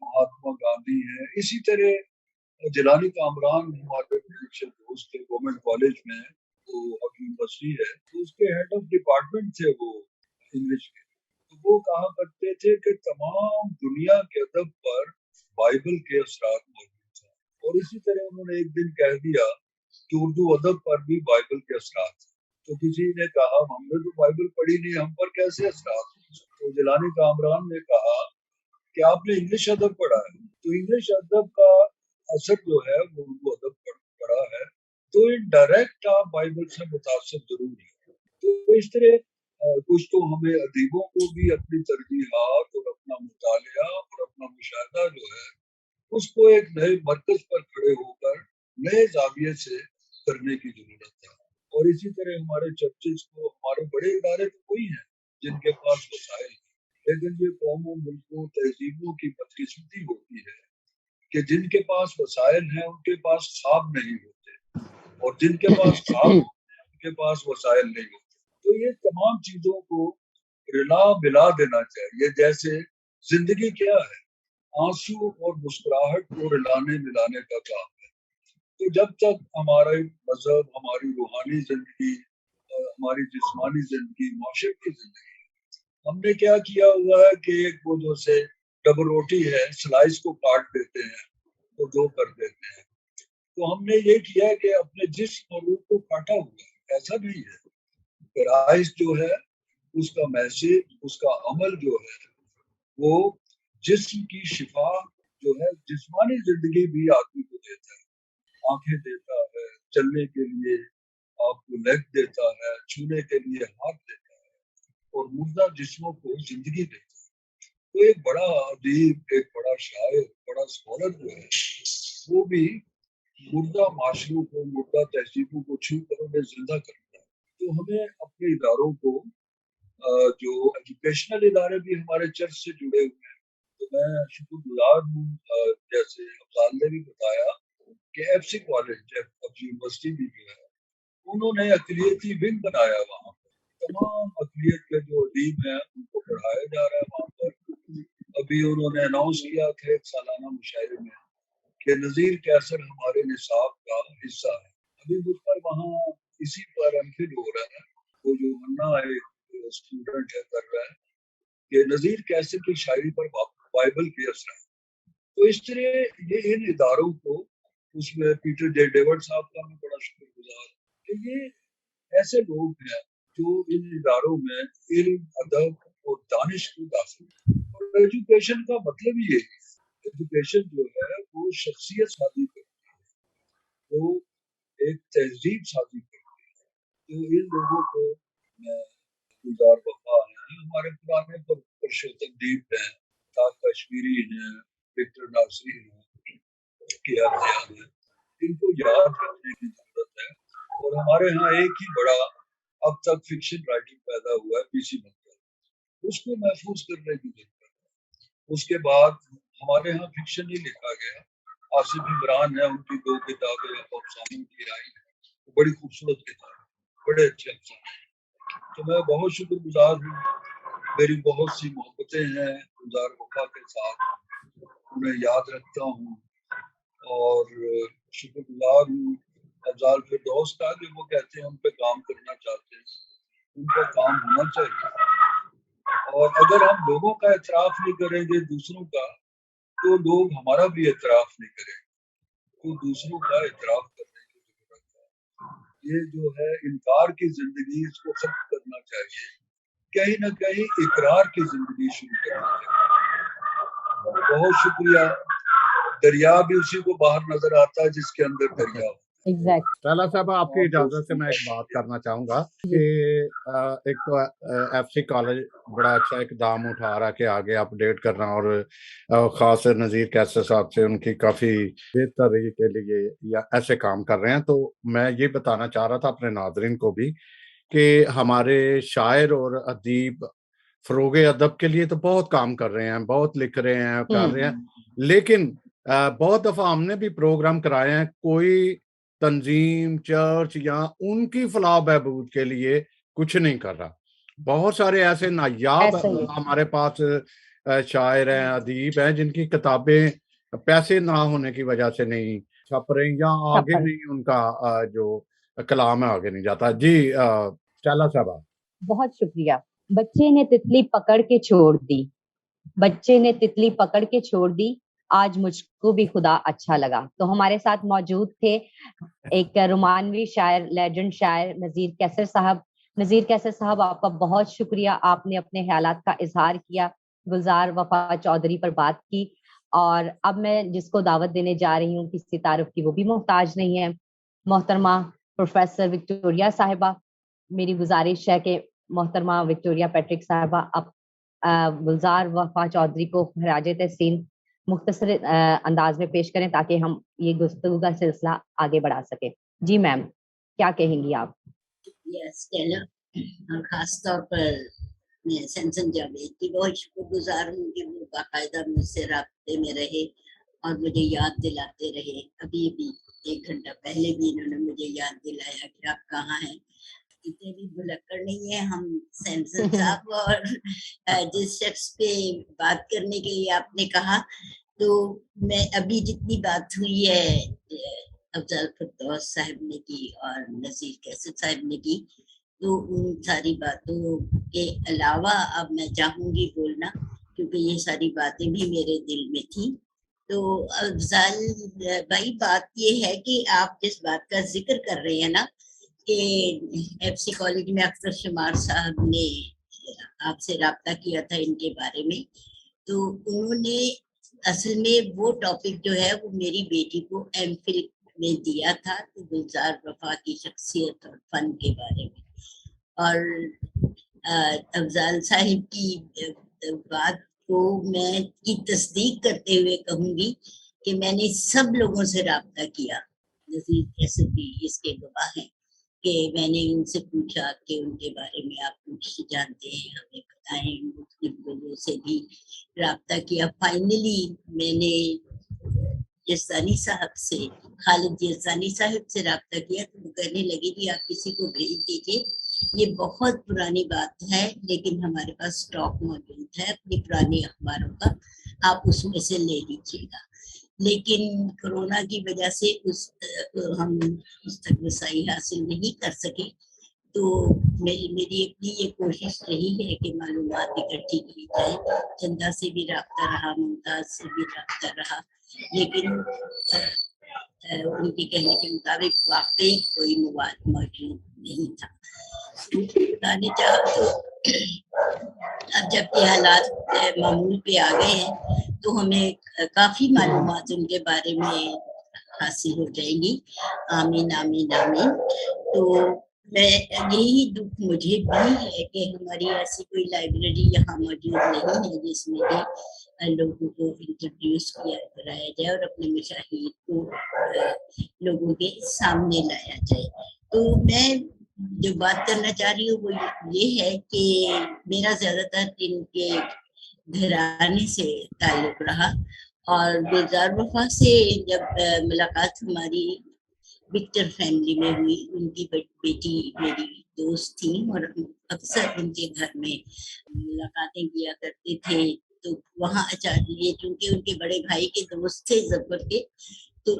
مہاتما گاندھی ہیں, اسی طرح جیلانی کامران ہمارے دوست تھے گورنمنٹ کالج میں, وہ اب یونیورسٹی ہے, تو اس کے ہیڈ آف ڈپارٹمنٹ تھے وہ انگلش کے. تو وہ کہا کرتے تھے کہ تمام دنیا کے ادب پر بائبل کے اثرات موجود ہیں, اور اسی طرح انہوں نے ایک دن کہہ دیا کہ اردو ادب پر بھی بائبل کے اثرات ہیں. تو کسی نے کہا ہم نے تو بائبل پڑھی نہیں, ہم پر کیسے اثرات ہیں؟ تو جیلانی کامران نے کہا کہ آپ نے انگلش ادب پڑھا ہے, تو انگلش ادب کا اثر جو ہے وہ اردو ادب پر پڑا ہے, تو انڈائریکٹ آپ بائبل سے متاثر ضرور ہے. تو اس طرح کچھ تو ہمیں ادیبوں کو بھی اپنی ترجیحات اور اپنا مطالعہ اور اپنا مشاہدہ جو ہے اس کو ایک نئے مرکز پر کھڑے ہو کر نئے زاویے سے کرنے کی ضرورت ہے. اور اسی طرح ہمارے چرچز کو, ہمارے بڑے ادارے تو وہی ہیں جن کے پاس وسائل ہیں, لیکن یہ قوموں, ملکوں, تہذیبوں کی بدقسمتی ہوتی ہے کہ جن کے پاس وسائل ہیں ان کے پاس خواب نہیں ہوتے, اور جن کے پاس خواب ہوتے ہیں ان کے پاس وسائل نہیں ہوتے. تو یہ تمام چیزوں کو رلا ملا دینا چاہیے. جیسے زندگی کیا ہے, آنسو اور مسکراہٹ کو رلانے ملانے کا کام ہے. تو جب تک ہمارا مذہب, ہماری روحانی زندگی, ہماری جسمانی زندگی, معاشرتی زندگی, ہم نے کیا کیا ہوا ہے کہ ایک وہ جو سے ڈبل روٹی ہے, سلائس کو کاٹ دیتے ہیں تو دو کر دیتے ہیں. تو ہم نے یہ کیا کہ اپنے جسم اور روح کو کاٹا ہوا ہے. ایسا نہیں ہے. فرائض جو ہے اس کا میسج, اس کا عمل جو ہے وہ جسم کی شفا جو ہے, جسمانی زندگی بھی آدمی کو دیتا ہے, آنکھیں دیتا ہے, چلنے کے لیے آپ کو لیگ دیتا ہے, چھونے کے لیے ہاتھ دیتا ہے, اور مردہ جسموں کو زندگی دیتا ہے. تو ایک بڑا ادیب, ایک بڑا شاعر, بڑا اسکالر جو ہے وہ بھی مردہ معاشروں کو, مردہ تہذیبوں کو چھو کر انہیں زندہ کرتا ہے. تو ہمیں اپنے اداروں کو, جو ایجوکیشنل ادارے بھی ہمارے چرچ سے جڑے ہوئے ہیں, تو میں شکر گزار ہوں, جیسے افضال نے بھی بتایا کہ ایف سی کالج, اب یونیورسٹی بھی جو ہے انہوں نے اقلیتی ونگ بنایا, وہاں پر تمام اقلیت کے جو ادیب ہیں ان کو پڑھایا جا رہا ہے وہاں پر. ابھی انہوں نے اناؤنس کیا تھا ایک سالانہ مشاعرے میں کہ نذیر کیسر ہمارے نصاب کا حصہ ہے. ابھی مجھ پر وہاں اسی پر انفل ہو رہا ہے, وہ جو منا ایک اسٹوڈنٹ ہے کر رہا ہے کہ نذیر کیسر کی شاعری پر بائبل کے اثر ہے. تو اس طرح یہ ان اداروں کو, اس میں پیٹر جے ڈیوڈ صاحب کا بھی بڑا شکر گزار کہ یہ ایسے لوگ ہیں جو ان اداروں میں علم, ادب اور دانش کو داخل. اور ایجوکیشن کا مطلب یہ ہے, ایجوکیشن جو ہے وہ شخصیت سازی کرتی ہے, وہ ایک تہذیب سازی کرتی ہے. تو ان لوگوں کو میں گزار وفا ہیں, ہمارے پرانے پرشوتم دیپ ہیں, طاق کشمیری ہیں, وکٹر ناصری ہیں, کیا خیال ہے, ان کو یاد رکھنے کی ضرورت ہے. اور ہمارے ہاں ایک ہی بڑا اب تک فکشن رائٹنگ پیدا ہوا ہے, پی سی مکر, اس کو محفوظ کرنے کی ضرورت ہے. اس کے بعد ہمارے ہاں فکشن ہی لکھا گیا, آصف عمران ہے, ان کی 2 کتابیں افسانوں کی آئی ہیں, بڑی خوبصورت کتاب, بڑے اچھے افسانے. تو میں بہت شکر گزار ہوں, میری بہت سی محبتیں ہیں گزار وفا کے ساتھ, انہیں یاد رکھتا ہوں اور شکر گزار ہوں افضال فردوس کا کہ وہ کہتے ہیں ہم پہ کام کرنا چاہتے ہیں، ان کا کام ہونا چاہیے، اور اگر ہم لوگوں کا اعتراف نہیں کریں گے دوسروں کا تو لوگ ہمارا بھی اعتراف نہیں کریں گے، تو دوسروں کا اعتراف کرنے کی ضرورت ہے۔ یہ جو ہے انکار کی زندگی، اس کو ختم کرنا چاہیے، کہیں نہ کہیں اقرار کی زندگی شروع کرنا چاہیے۔ بہت شکریہ۔ دریا بھی اسی کو باہر نظر آتا ہے جس کے اندر دریا ہو۔ شہلا صاحب، آپ کی اجازت سے میں ایک بات کرنا چاہوں گا کہ ایک تو ایف سی کالج بڑا اچھا اقدام اٹھا رہا کہ آگے اپڈیٹ کرنا، اور خاص نذیر کیسر صاحب سے ان کی کافی بہتری کے لیے یا ایسے کام کر رہے ہیں۔ تو میں یہ بتانا چاہ رہا تھا اپنے ناظرین کو بھی کہ ہمارے شاعر اور ادیب فروغ ادب کے لیے تو بہت کام کر رہے ہیں، بہت لکھ رہے ہیں، کر رہے ہیں، لیکن بہت دفعہ ہم نے بھی پروگرام کرائے ہیں، کوئی تنظیم چرچ یا ان کی فلاح بہبود کے لیے کچھ نہیں کر رہا۔ بہت سارے ایسے نایاب ہمارے پاس شاعر ہیں، ادیب ہیں، جن کی کتابیں پیسے نہ ہونے کی وجہ سے نہیں چھپ رہی یا آگے نہیں، ان کا جو کلام ہے آگے نہیں جاتا۔ جی شہلا صاحبہ، بہت شکریہ۔ بچے نے تتلی پکڑ کے چھوڑ دی، بچے نے تتلی پکڑ کے چھوڑ دی، آج مجھ کو بھی خدا اچھا لگا۔ تو ہمارے ساتھ موجود تھے ایک رومانوی شاعر، لیجنڈ شاعر نذیر کیسر صاحب۔ نذیر کیسر صاحب، آپ کا بہت شکریہ، آپ نے اپنے خیالات کا اظہار کیا، گلزار وفا چودھری پر بات کی، اور اب میں جس کو دعوت دینے جا رہی ہوں کسی تعارف کی وہ بھی محتاج نہیں ہے، محترمہ پروفیسر وکٹوریہ صاحبہ۔ میری گزارش ہے کہ محترمہ وکٹوریہ پیٹرک صاحبہ اب گلزار وفا چودھری کو خراج تحسین مختصر انداز میں پیش کریں تاکہ ہم یہ گفتگو کا سلسلہ آگے بڑھا سکیں۔ جی میم، کیا کہیں گی آپ؟ اور خاص طور پر میں سینسن جاوید کی بہت شکر گزار ہوں کہ وہ باقاعدہ مجھ سے رابطے میں رہے اور مجھے یاد دلاتے رہے۔ ابھی بھی 1 گھنٹہ پہلے بھی انہوں نے مجھے یاد دلایا کہ آپ کہاں ہیں۔ اتنے بھی بھلکڑ نہیں ہے ہم سینسن صاحب، اور جس شخص پہ بات کرنے کے لیے آپ نے کہا، تو میں ابھی جتنی بات ہوئی ہے افضال فردوس صاحب نے کی اور نذیر کیسر صاحب نے کی، تو ان ساری باتوں کے علاوہ اب میں چاہوں گی بولنا، کیونکہ یہ ساری باتیں بھی میرے دل میں تھیں۔ تو افضال بھائی، بات یہ ہے کہ آپ جس بات کا ذکر کر رہے ہیں نا کہ ایف سی کالج میں اختر شمار صاحب نے آپ سے رابطہ کیا تھا ان کے بارے میں، تو انہوں نے اصل میں وہ ٹاپک جو ہے وہ میری بیٹی کو ایم فل میں دیا تھا، گلزار وفا کی شخصیت اور فن کے بارے میں۔ اور افضال صاحب کی بات کو میں کی تصدیق کرتے ہوئے کہوں گی کہ میں نے سب لوگوں سے رابطہ کیا، نذیر کیسر بھی اس کے گواہ ہیں کہ میں نے ان سے پوچھا کہ ان کے بارے میں آپ کچھ جانتے ہیں ہمیں بتائیں، مختلف لوگوں سے بھی رابطہ کیا۔ فائنلی میں نے یزدانی صاحب سے، خالد یزدانی صاحب سے رابطہ کیا، تو وہ کہنے لگے کہ آپ کسی کو بھیج دیجیے، یہ بہت پرانی بات ہے لیکن ہمارے پاس اسٹاک موجود ہے اپنی پرانی اخباروں کا، آپ اس میں سے لے لیجیے گا۔ لیکن کرونا کی وجہ سے ہم اس تک رسائی حاصل نہیں کر سکے، تو میری اپنی یہ کوشش رہی ہے کہ معلومات اکٹھی کی جائے۔ چندہ سے بھی رابطہ رہا، ممتاز سے بھی رابطہ رہا، لیکن ان کے کہنے کے مطابق واقعی کوئی مواد موجود نہیں تھا۔ بتانے چاہا تو اب جب یہ حالات معمول پہ آ گئے ہیں تو ہمیں کافی معلومات ان کے بارے میں حاصل ہو جائیں گی۔ آمین آمین آمین۔ تو میں یہی دکھ مجھے بھی ہے کہ ہماری ایسی کوئی لائبریری یہاں موجود نہیں ہے جس میں کہ لوگوں کو انٹروڈیوس کرایا جائے اور اپنے مشاہیر کو لوگوں کے سامنے لایا جائے۔ تو میں جو بات کرنا چاہ رہی ہوں وہ یہ ہے کہ میرا زیادہ تر ان کے گھرانے سے تعلق رہا، اور گلزار وفا سے جب ملاقات ہماری وکٹر فیملی میں ہوئی، ان کی بیٹی میری دوست تھیں اور اکثر ان کے گھر میں ملاقاتیں کیا کرتے تھے، تو وہاں اچانک یہ چونکہ ان کے بڑے بھائی کے دوست تھے ظفر کے، تو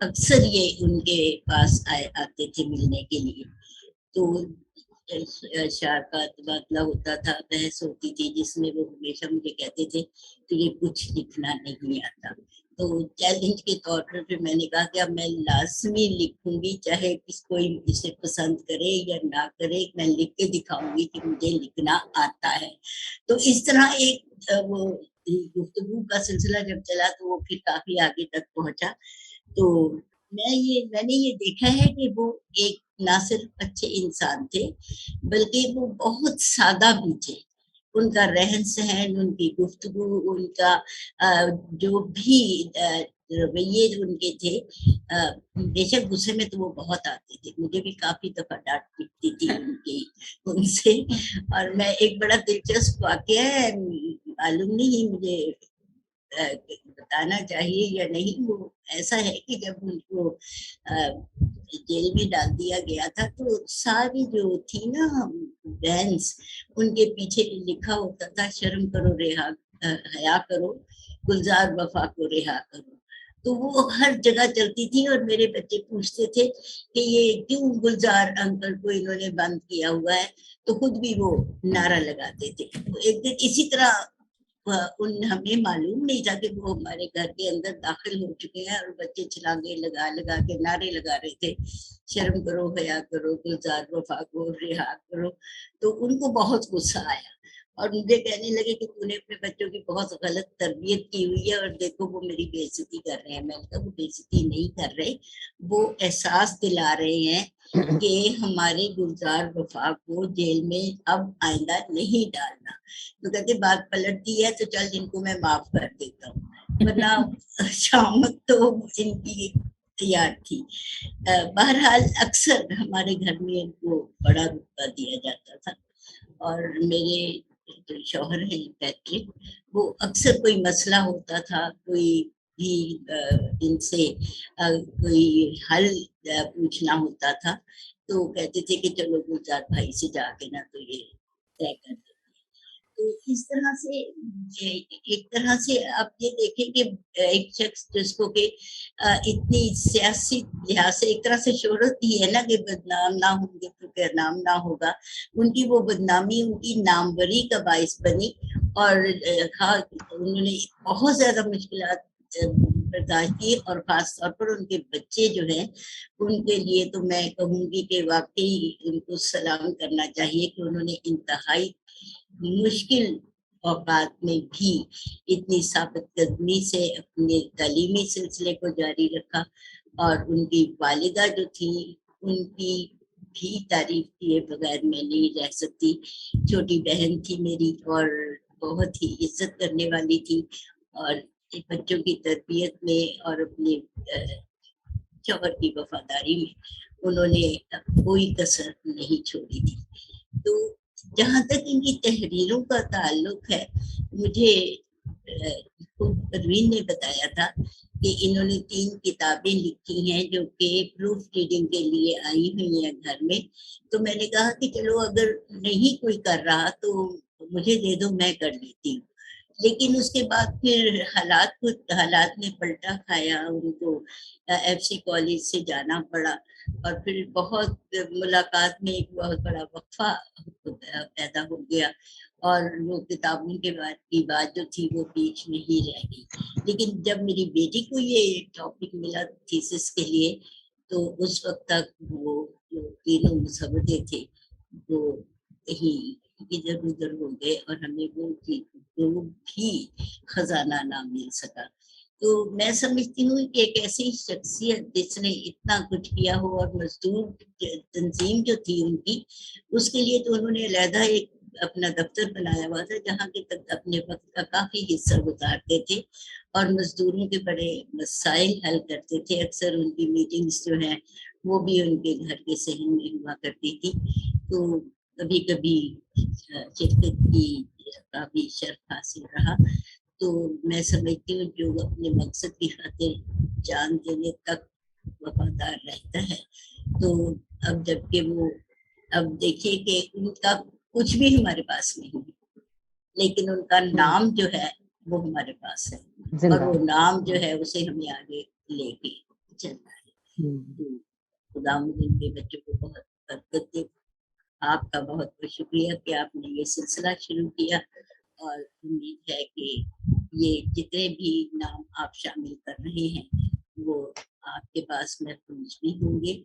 अक्सर ये उनके पास आते थे मिलने के लिए। तो शार का तबादला होता था, बहस होती थी, जिसमें वो हमेशा मुझे कहते थे तुझे कुछ लिखना नहीं आता। तो चैलेंज के तौर पर फिर मैंने कहा कि अब मैं लाजमी लिखूंगी, चाहे कोई इसे पसंद करे या ना करे, मैं लिख के दिखाऊंगी कि मुझे लिखना आता है। तो इस तरह एक वो गुफ्तगू का सिलसिला जब चला तो वो फिर काफी आगे तक पहुंचा। तो मैंने ये देखा है कि वो एक ना सिर्फ अच्छे इंसान थे, बल्कि वो बहुत सादा भी थे। उनका रहन सहन, उनकी गुफ्तगू, उनका जो भी रवैये उनके थे, बेशक गुस्से में तो वो बहुत आते थे, मुझे भी काफी दफा डांट पिटती थी उनसे। और मैं एक बड़ा दिलचस्प वाकया है, मालूम नहीं मुझे बताना चाहिए या नहीं, वो ऐसा है कि जब उनको जेल में डाल दिया गया था तो सारी जो थी ना वैन्स, उनके पीछे लिखा होता था शर्म करो, हया करो, गुलजार वफा को रिहा करो। तो वो हर जगह चलती थी और मेरे बच्चे पूछते थे कि ये क्यों गुलजार अंकल को इन्होंने बंद किया हुआ है, तो खुद भी वो नारा लगाते थे। तो एक दिन इसी तरह हमें मालूम नहीं था कि वो हमारे घर के अंदर दाखिल हो चुके हैं और बच्चे छलांगे लगा लगा के नारे लगा रहे थे, शर्म करो, हया करो, गुलजार वफा को रिहा करो। तो उनको बहुत गुस्सा आया और मुझे कहने लगे कि तूने अपने बच्चों की बहुत गलत तरबियत की हुई है और देखो वो मेरी बेइज्जती कर रहे हैं। मैंने कहा वो बेइज्जती नहीं कर रहे, वो एहसास दिला रहे हैं कि हमारे गुलजार वफा को जेल में अब आइंदा नहीं डालना। तो कहते बात पलट दी है तो चल इनको मैं माफ कर देता हूँ, वरना शामत तो इनकी तैयार थी। बहरहाल अक्सर हमारे घर में इनको बड़ा रुतबा दिया जाता था। और मेरे जो शौहर हैं पैट्रिक, वो अक्सर कोई मसला होता था, कोई भी इनसे कोई हल पूछना होता था, तो कहते थे कि चलो गुलजार भाई से जाके ना तो ये तय कर दो। तो इस तरह से एक तरह से आप ये देखें कि एक शख्स जिसको कि इतनी सियासी लिहाज से एक तरह से शोहरत ही है ना कि बदनाम ना होंगे तो क्या नाम ना होगा, उनकी वो बदनामी उनकी नामवरी का बाइस बनी। और उन्होंने बहुत ज्यादा मुश्किलात बर्दाश्त की, और खास तौर पर उनके बच्चे जो हैं उनके लिए तो मैं कहूँगी कि वाकई उनको सलाम करना चाहिए कि उन्होंने इंतहाई मुश्किल औकात में भी इतनी साबित कदमी से अपने तालीमी सिलसिले को जारी रखा। और उनकी वालिदा जो थी उनकी भी तारीफ किए बगैर मैं नहीं रह सकती। छोटी बहन थी मेरी और बहुत ही इज्जत करने वाली थी, और बच्चों की तरबियत में और अपने शौहर की वफादारी में उन्होंने कोई कसर नहीं छोड़ी थी। तो जहाँ तक इनकी तहरीरों का ताल्लुक है, मुझे परवीन ने बताया था कि इन्होंने 3 किताबें लिखी हैं जो कि प्रूफ रीडिंग के लिए आई हुई हैं घर में। तो मैंने कहा कि चलो अगर नहीं कोई कर रहा तो मुझे दे दो, मैं कर लेती हूँ। लेकिन उसके बाद फिर हालात ने पलटा खाया, उनको एफसी कॉलेज से जाना पड़ा और फिर बहुत मुलाकात में एक बहुत बड़ा वक्फा पैदा हो गया और वो किताबों की बात जो थी वो बीच में ही रह गई। लेकिन जब मेरी बेटी को ये टॉपिक मिला थीसिस के लिए तो उस वक्त तक वो जो तीनों मुसव्वदे थे वो कहीं इधर उधर हो गए और हमें वो भी खजाना ना मिल सका। तो मैं समझती हूँ कि एक ऐसी शख्सियत जिसने इतना कुछ किया हो, और मजदूर तंजीम जो थी उनकी, उसके लिए तो उन्होंने अलहदा एक अपना दफ्तर बनाया हुआ था जहाँ के तक अपने वक्त का काफी हिस्सा गुजारते थे और मजदूरों के बड़े मसाइल हल करते थे। अक्सर उनकी मीटिंग्स जो है वो भी उनके घर के सहन में हुआ करती थी। तो कभी कभी शिरकत की काफी शर्फ हासिल रहा। तो मैं समझती हूँ जो अपने मकसद की खातिर जान देने तक वफादार रहता है, तो अब जबकि वो अब देखिए कि उनका कुछ भी हमारे पास नहीं है, लेकिन उनका नाम जो है वो हमारे पास है और वो नाम जो है उसे हमें आगे लेके चल रहा है। तो खुदावंद इनके बच्चों को बहुत बरकत दे। आपका बहुत बहुत शुक्रिया कि आपने ये सिलसिला शुरू किया, और उम्मीद है कि ये जितने भी नाम आप शामिल कर रहे हैं वो आपके पास महफूज भी होंगे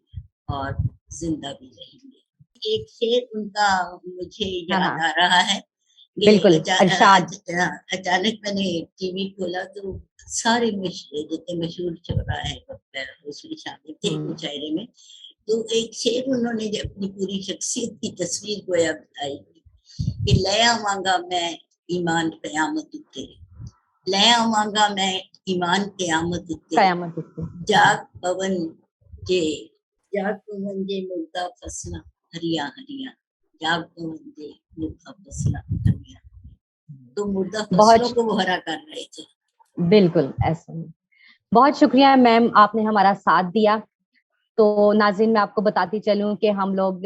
और जिंदा भी रहेंगे। एक शेर उनका मुझे याद आ रहा है कि बिल्कुल, इरशाद। अचानक मैंने टीवी खोला तो सारे जितने मशहूर चौराहे उसमें शामिल थे मुशायरे में। तो एक शेर उन्होंने अपनी पूरी शख्सियत की तस्वीर गोया बताई कि ले आवांगा मैं ईमान क़यामत उत्ते, ले आवांगा मैं ईमान क़यामत उत्ते, जाग पवन जे मुर्दा फसला हरिया हरिया, जाग पवन जे मुर्दा फसला हरिया। तो मुर्दा फसलों को वो हरा कर रहे थे। बिल्कुल ऐसा। बहुत शुक्रिया मैम, आपने हमारा साथ दिया। तो नाज़रीन, मैं आपको बताती चलूं कि हम लोग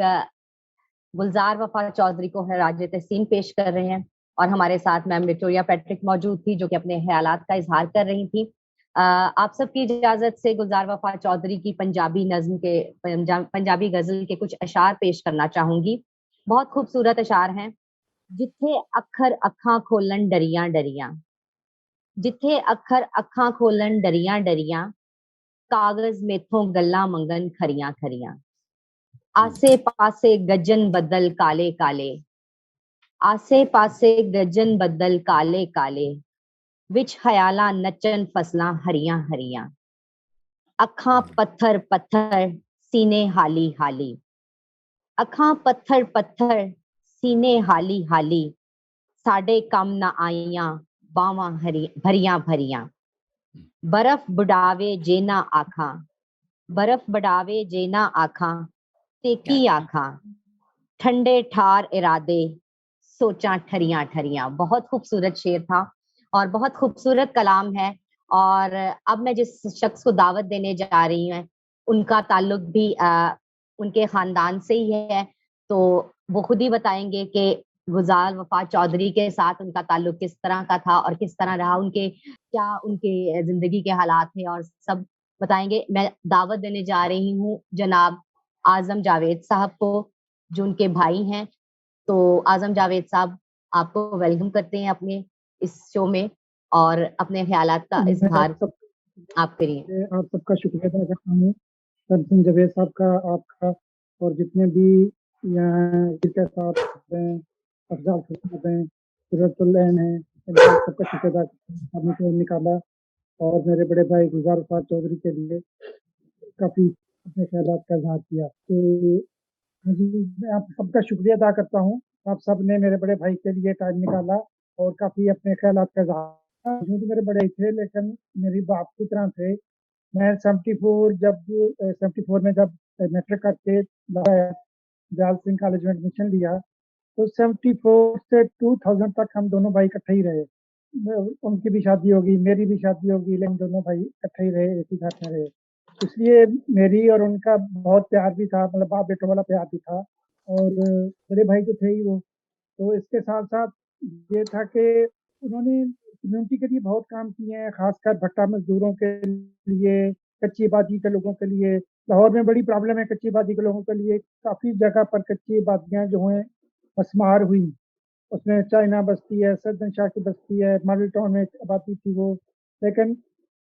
गुलजार वफा चौधरी को खराज तहसीन पेश कर रहे हैं, और हमारे साथ मैम विक्टोरिया पैट्रिक मौजूद थी जो कि अपने ख्यालात का इजहार कर रही थी। आप सबकी इजाजत से गुलजार वफा चौधरी की पंजाबी गजल के कुछ अशार पेश करना चाहूंगी। बहुत खूबसूरत अशार हैं। जिथे अखर अखां खोलन डरियां डरियां, जिथे अखर अखां खोलन डरियां डरियां, कागज मेथों गल्लां मंगन खरियां खरियां। आसे पासे गजन बदल काले काले, आसे पासे गजन बदल काले काले, विच खयाला नचन फसलां हरियां हरियां। अखां पत्थर पत्थर सीने हाली हाली, अखां पत्थर पत्थर सीने हाली हाली, साडे कम ना आईयां बावां भरियां भरियां। बर्फ बुढ़ावे जे ना आखां, बर्फ बढ़ावे जे ना आखां, तेकी आखां, ठंडे ठार इरादे सोचा ठरियां ठरियां। बहुत खूबसूरत शेर था और बहुत खूबसूरत कलाम है। और अब मैं जिस शख्स को दावत देने जा रही हूँ उनका ताल्लुक भी उनके खानदान से ही है, तो वो खुद ही बताएंगे कि गुलजार वफा चौधरी के साथ उनका ताल्लुक किस तरह का था और किस तरह रहा, उनके क्या उनके जिंदगी के हालात थे और सब बताएंगे। मैं दावत देने जा रही हूँ जनाब आजम जावेद साहब को, जो उनके भाई हैं। तो आजम जावेद साहब, आपको वेलकम करते हैं अपने इस शो में और अपने ख्यालात का इजहार आप करिए। आप सबका शुक्रिया अदा करता हूँ, सरसन जावेद साहब का, आपका, और जितने भी यहाँ साहब हैं, अफजाल साहब हैं, सूरतुल्लैन हैं, सबका शुक्रिया अदा करता हूँ। मुझे निकाला और मेरे बड़े भाई गुलजार वफा चौधरी के लिए काफ़ी अपने ख्यालात का इजहार किया। तो मैं आप सबका शुक्रिया अदा करता हूँ। आप सब ने मेरे बड़े भाई के लिए टाइम निकाला और काफ़ी अपने ख्यालात का इजहार। तो मेरे बड़े ही थे लेकिन मेरी बाप की तरह थे। मैं 74 में जब मैट्रिक करके दयाल सिंह कॉलेज में एडमिशन लिया, तो 74 से 2000 तक हम दोनों भाई इकट्ठे ही रहे। उनकी भी शादी होगी, मेरी भी शादी होगी, लेकिन दोनों भाई इकट्ठे ही रहे, एक ही घर में रहे। इसलिए मेरी और उनका बहुत प्यार भी था, मतलब बाप बेटों वाला प्यार भी था, और बड़े भाई तो थे ही वो। तो इसके साथ साथ ये था कि उन्होंने कम्युनिटी के लिए बहुत काम किए हैं, खासकर भट्टा मजदूरों के लिए, कच्ची आबादी के लोगों के लिए। लाहौर में बड़ी प्रॉब्लम है कच्ची आबादी के लोगों के लिए। काफ़ी जगह पर कच्ची आबादियाँ जो हैं मस्मार हुई, उसमें चाइना बस्ती है, सदन शाह की बस्ती है, मॉडल टाउन में आबादी थी वो। लेकिन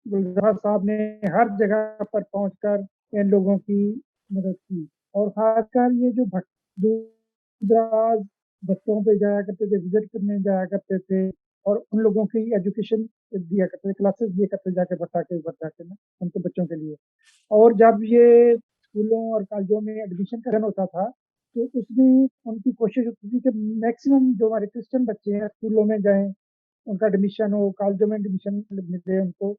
गुलजार साहब ने हर जगह पर पहुंचकर इन लोगों की मदद की, और खासकर ये जो दूर-दराज बस्तियों पे जाया करते थे, विजिट करने जाया करते थे और उन लोगों की एजुकेशन दिया करते थे, क्लासेस दिया करते जाके भट्टा के ना उनके बच्चों के लिए। और जब ये स्कूलों और कॉलेजों में एडमिशन करना होता था, तो उसमें उनकी कोशिश होती थी कि मैक्सिमम जो हमारे क्रिश्चियन बच्चे हैं स्कूलों में जाएं, उनका एडमिशन हो, कॉलेजों में एडमिशन मिले उनको।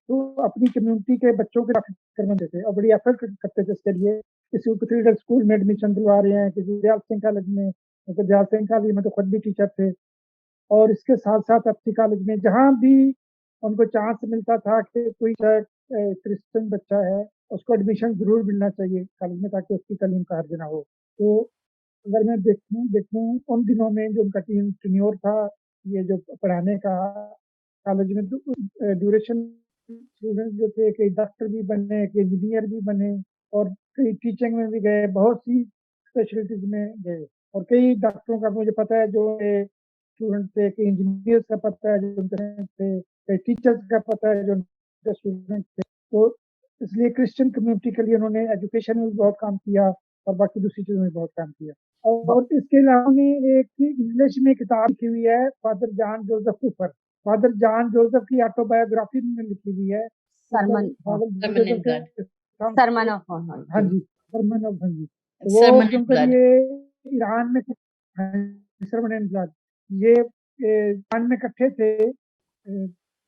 तो अपनी कम्युनिटी के बच्चों के करवाते थे और बड़ी एफर्ट करते थे इसके लिए। किसी को कैथेड्रल स्कूल में एडमिशन दिलवा रहे हैं, किसी दयाल सिंह कॉलेज में, क्योंकि दयाल सिंह कॉलेज में तो खुद भी टीचर थे। और इसके साथ साथ अपनी कॉलेज में जहाँ भी उनको चांस मिलता था कि कोई क्रिश्चियन बच्चा है, उसको एडमिशन जरूर मिलना चाहिए कॉलेज में, ताकि उसकी तालीम का हर्ज ना हो। तो अगर मैं देखूं उन दिनों में जो उनका टेन्योर था, ये जो पढ़ाने का कॉलेज में ड्यूरेशन स्टूडेंट्स जो थे, कई डॉक्टर भी बने, कई इंजीनियर भी बने और कई टीचिंग में भी गए, बहुत सी स्पेशलिटीज में गए। और कई डॉक्टरों का मुझे पता है जो स्टूडेंट थे, कई इंजीनियर्स का पता है जो उनके थे, कई टीचर्स का पता है जो उनके स्टूडेंट थे। तो इसलिए क्रिश्चियन कम्युनिटी के लिए उन्होंने एजुकेशन में भी बहुत काम किया और बाकी दूसरी चीजों में बहुत काम किया। और इसके अलावा उन्होंने एक इंग्लिश में किताब लिखी हुई है, father John Joseph Cooper. Father John Joseph की ऑटोबायोग्राफी में लिखी हुई है। सरमन फादर सरमन जोसेफ के सरमन ऑफ हाँ जी, सरमन ऑफ, हाँ जी। तो वो सरमन क्योंकि ब्लड। ये ईरान में सरमन एंड ब्लड, ये ईरान में इकट्ठे थे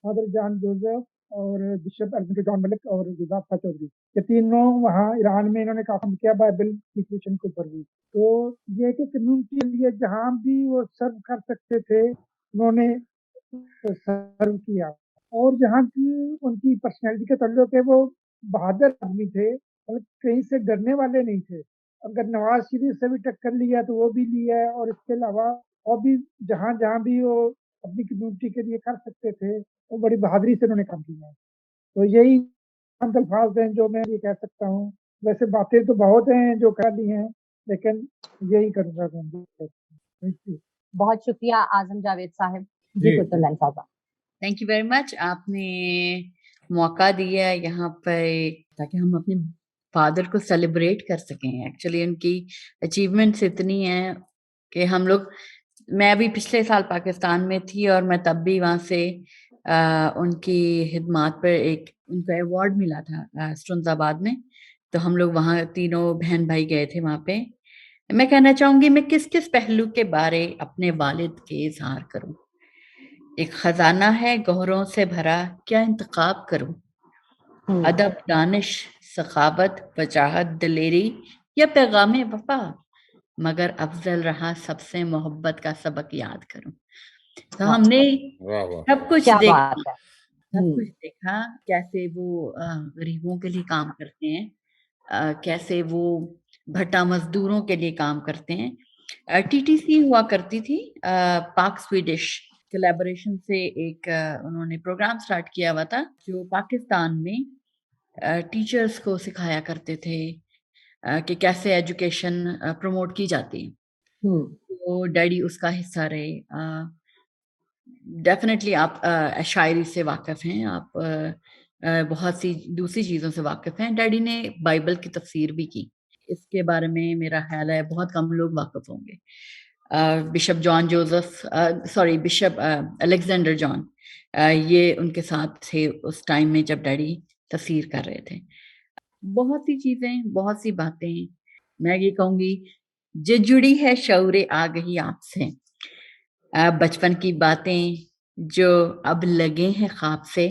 फादर जॉन जोसेफ और बिशप एल्विन जॉन मलिक और गुलजाफा चौधरी, ये तीनों वहाँ ईरान में इन्होंने काम किया बाइबल ट्रांसलेशन के ऊपर भी। तो ये कि कम्युनिटी के लिए जहाँ भी वो सर्व कर सकते थे उन्होंने सर्व किया। और जहाँ की उनकी पर्सनैलिटी के तल्लुक है, वो बहादुर आदमी थे, मतलब कहीं से डरने वाले नहीं थे। अगर नवाज शरीफ से भी टक्कर लिया तो वो भी लिया है, और इसके अलावा और भी जहाँ जहाँ भी वो अपनी कम्युनिटी के लिए कर सकते थे वो बड़ी बहादुरी से उन्होंने काम किया है। तो यही चंद अल्फाज हैं जो मैं ये कह सकता हूँ। वैसे बातें तो बहुत हैं जो कर ली हैं, लेकिन यही करूँगा मैं। Thank you. बहुत शुक्रिया आजम जावेद साहब। जी, जी कुतुल साहबा। थैंक यू वेरी मच, आपने मौका दिया यहाँ पर ताकि हम अपने फादर को सेलिब्रेट कर सकें। एक्चुअली उनकी अचीवमेंट्स इतनी हैं कि हम लोग, मैं अभी पिछले साल पाकिस्तान में थी और मैं तब भी वहाँ से उनकी खिदमात पर एक उनको अवार्ड मिला था स्टुंजाबाद में। तो हम लोग वहाँ तीनों बहन भाई गए थे वहाँ पे। मैं कहना चाहूँगी मैं किस किस पहलू के बारे अपने वालिद के इजहार करूँ। एक खजाना है गौहरों से भरा, क्या इंतखाब करूं। अदब, दानिश, सखावत, वजाहत, दिलेरी या पैगाम वफा, मगर अफजल रहा सबसे मोहब्बत का सबक याद करूं। तो हमने वाह वाह, सब कुछ क्या देखा, बात है। सब कुछ देखा कैसे वो गरीबों के लिए काम करते हैं, कैसे वो भट्टा मजदूरों के लिए काम करते हैं। टीटीसी हुआ करती थी, पाक स्वीडिश कोलैबोरेशन से एक उन्होंने प्रोग्राम स्टार्ट किया हुआ था जो पाकिस्तान में टीचर्स को सिखाया करते थे कि कैसे एजुकेशन प्रमोट की जाती है। तो डैडी उसका हिस्सा रहे। डेफिनेटली आप शायरी से वाकिफ हैं, आप बहुत सी दूसरी चीज़ों से वाकिफ हैं। डैडी ने बाइबल की तफसीर भी की, इसके बारे में मेरा ख्याल है बहुत कम लोग वाकिफ होंगे। Bishop John Joseph, sorry bishop Alexander John, ये उनके साथ थे उस टाइम में जब डैडी तफसीर कर रहे थे। बहुत सी चीज़ें, बहुत सी बातें, मैं ये कहूँगी जो जुड़ी है शऊरे आ गई आपसे। बचपन की बातें जो अब लगे हैं ख्वाब से,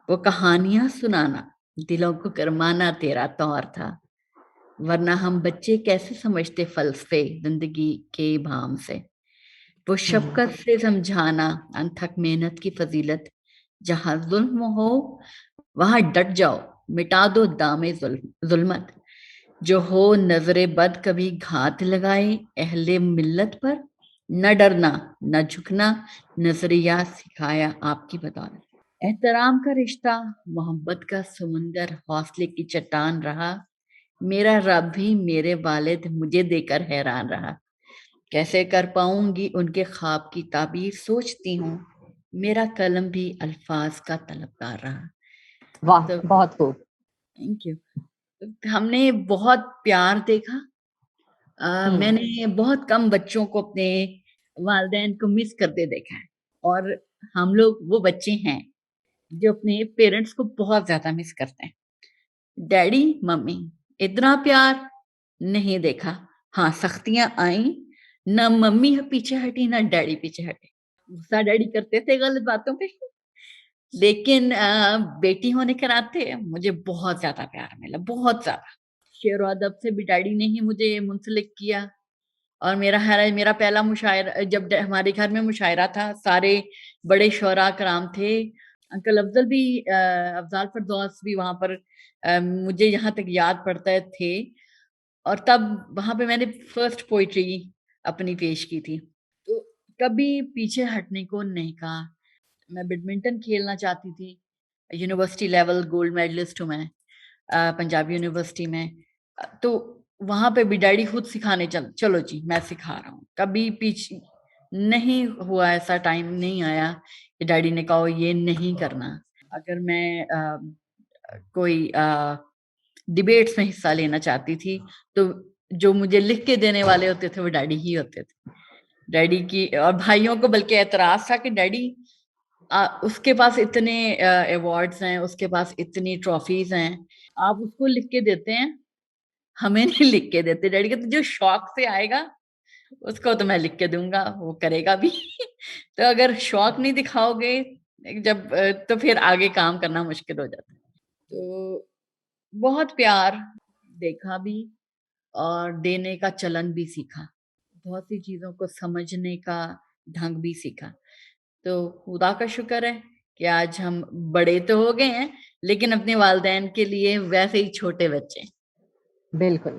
वो कहानियां सुनाना दिलों को करमाना तेरा तौर था। वरना हम बच्चे कैसे समझते फलसफे जिंदगी के भाम से। वो शफकत से समझाना अनथक मेहनत की फजीलत, जहां जुल्म हो वहां डट जाओ, मिटा दो दामे जुल्मत। जो हो नजरे बद कभी घात लगाए अहले मिल्लत पर, न डरना न झुकना नजरिया सिखाया आपकी बदौलत। एहतराम का रिश्ता, मोहब्बत का समुंदर, हौसले की चट्टान रहा। मेरा रब भी मेरे वालिद मुझे देकर हैरान रहा। कैसे कर पाऊंगी उनके ख्वाब की ताबीर, सोचती हूँ मेरा कलम भी अल्फाज का तलबगार रहा। वाह, तो बहुत खूब। Thank you. हमने बहुत प्यार देखा। मैंने बहुत कम बच्चों को अपने वालिदैन को मिस करते देखा है, और हम लोग वो बच्चे हैं जो अपने पेरेंट्स को बहुत ज्यादा मिस करते हैं। डैडी मम्मी इतना प्यार नहीं देखा। हाँ, सख्तियां आई, ना मम्मी पीछे हटी ना डैडी पीछे हटे। गुस्सा डैडी करते थे गलत बातों पे, लेकिन बेटी होने के नाते मुझे बहुत ज्यादा प्यार मिला, बहुत ज्यादा। शेर व अदब से भी डैडी ने ही मुझे मुंसलिक किया। और मेरा है मेरा पहला मुशायरा जब हमारे घर में मुशायरा था, सारे बड़े शोरा कराम थे। अंकल अफजल भी, अफजाल फरदौस भी वहां पर, मुझे यहाँ तक याद पड़ता है थे। और तब वहां पे मैंने फर्स्ट पोइट्री अपनी पेश की थी। तो कभी पीछे हटने को नहीं कहा। मैं बैडमिंटन खेलना चाहती थी, यूनिवर्सिटी लेवल गोल्ड मेडलिस्ट हूँ मैं पंजाब यूनिवर्सिटी में। तो वहाँ पे भी डैडी खुद सिखाने चलो जी मैं सिखा रहा हूँ। कभी पीछे नहीं हुआ, ऐसा टाइम नहीं आया कि डैडी ने कहा ये नहीं करना। अगर मैं कोई डिबेट्स में हिस्सा लेना चाहती थी तो जो मुझे लिख के देने वाले होते थे वो डैडी ही होते थे। डैडी की और भाइयों को बल्कि एतराज था कि डैडी उसके पास इतने अवार्ड्स हैं, उसके पास इतनी ट्रॉफीज हैं, आप उसको लिख के देते हैं, हमें नहीं लिख के देते। डैडी कहते जो शौक से आएगा उसको तो मैं लिख के दूंगा, वो करेगा भी। तो अगर शौक नहीं दिखाओगे जब तो फिर आगे काम करना मुश्किल हो जाता है। तो बहुत प्यार देखा भी और देने का चलन भी सीखा, बहुत सी चीजों को समझने का ढंग भी सीखा। तो खुदा का शुक्र है कि आज हम बड़े तो हो गए हैं लेकिन अपने वालिदैन के लिए वैसे ही छोटे बच्चे। बिल्कुल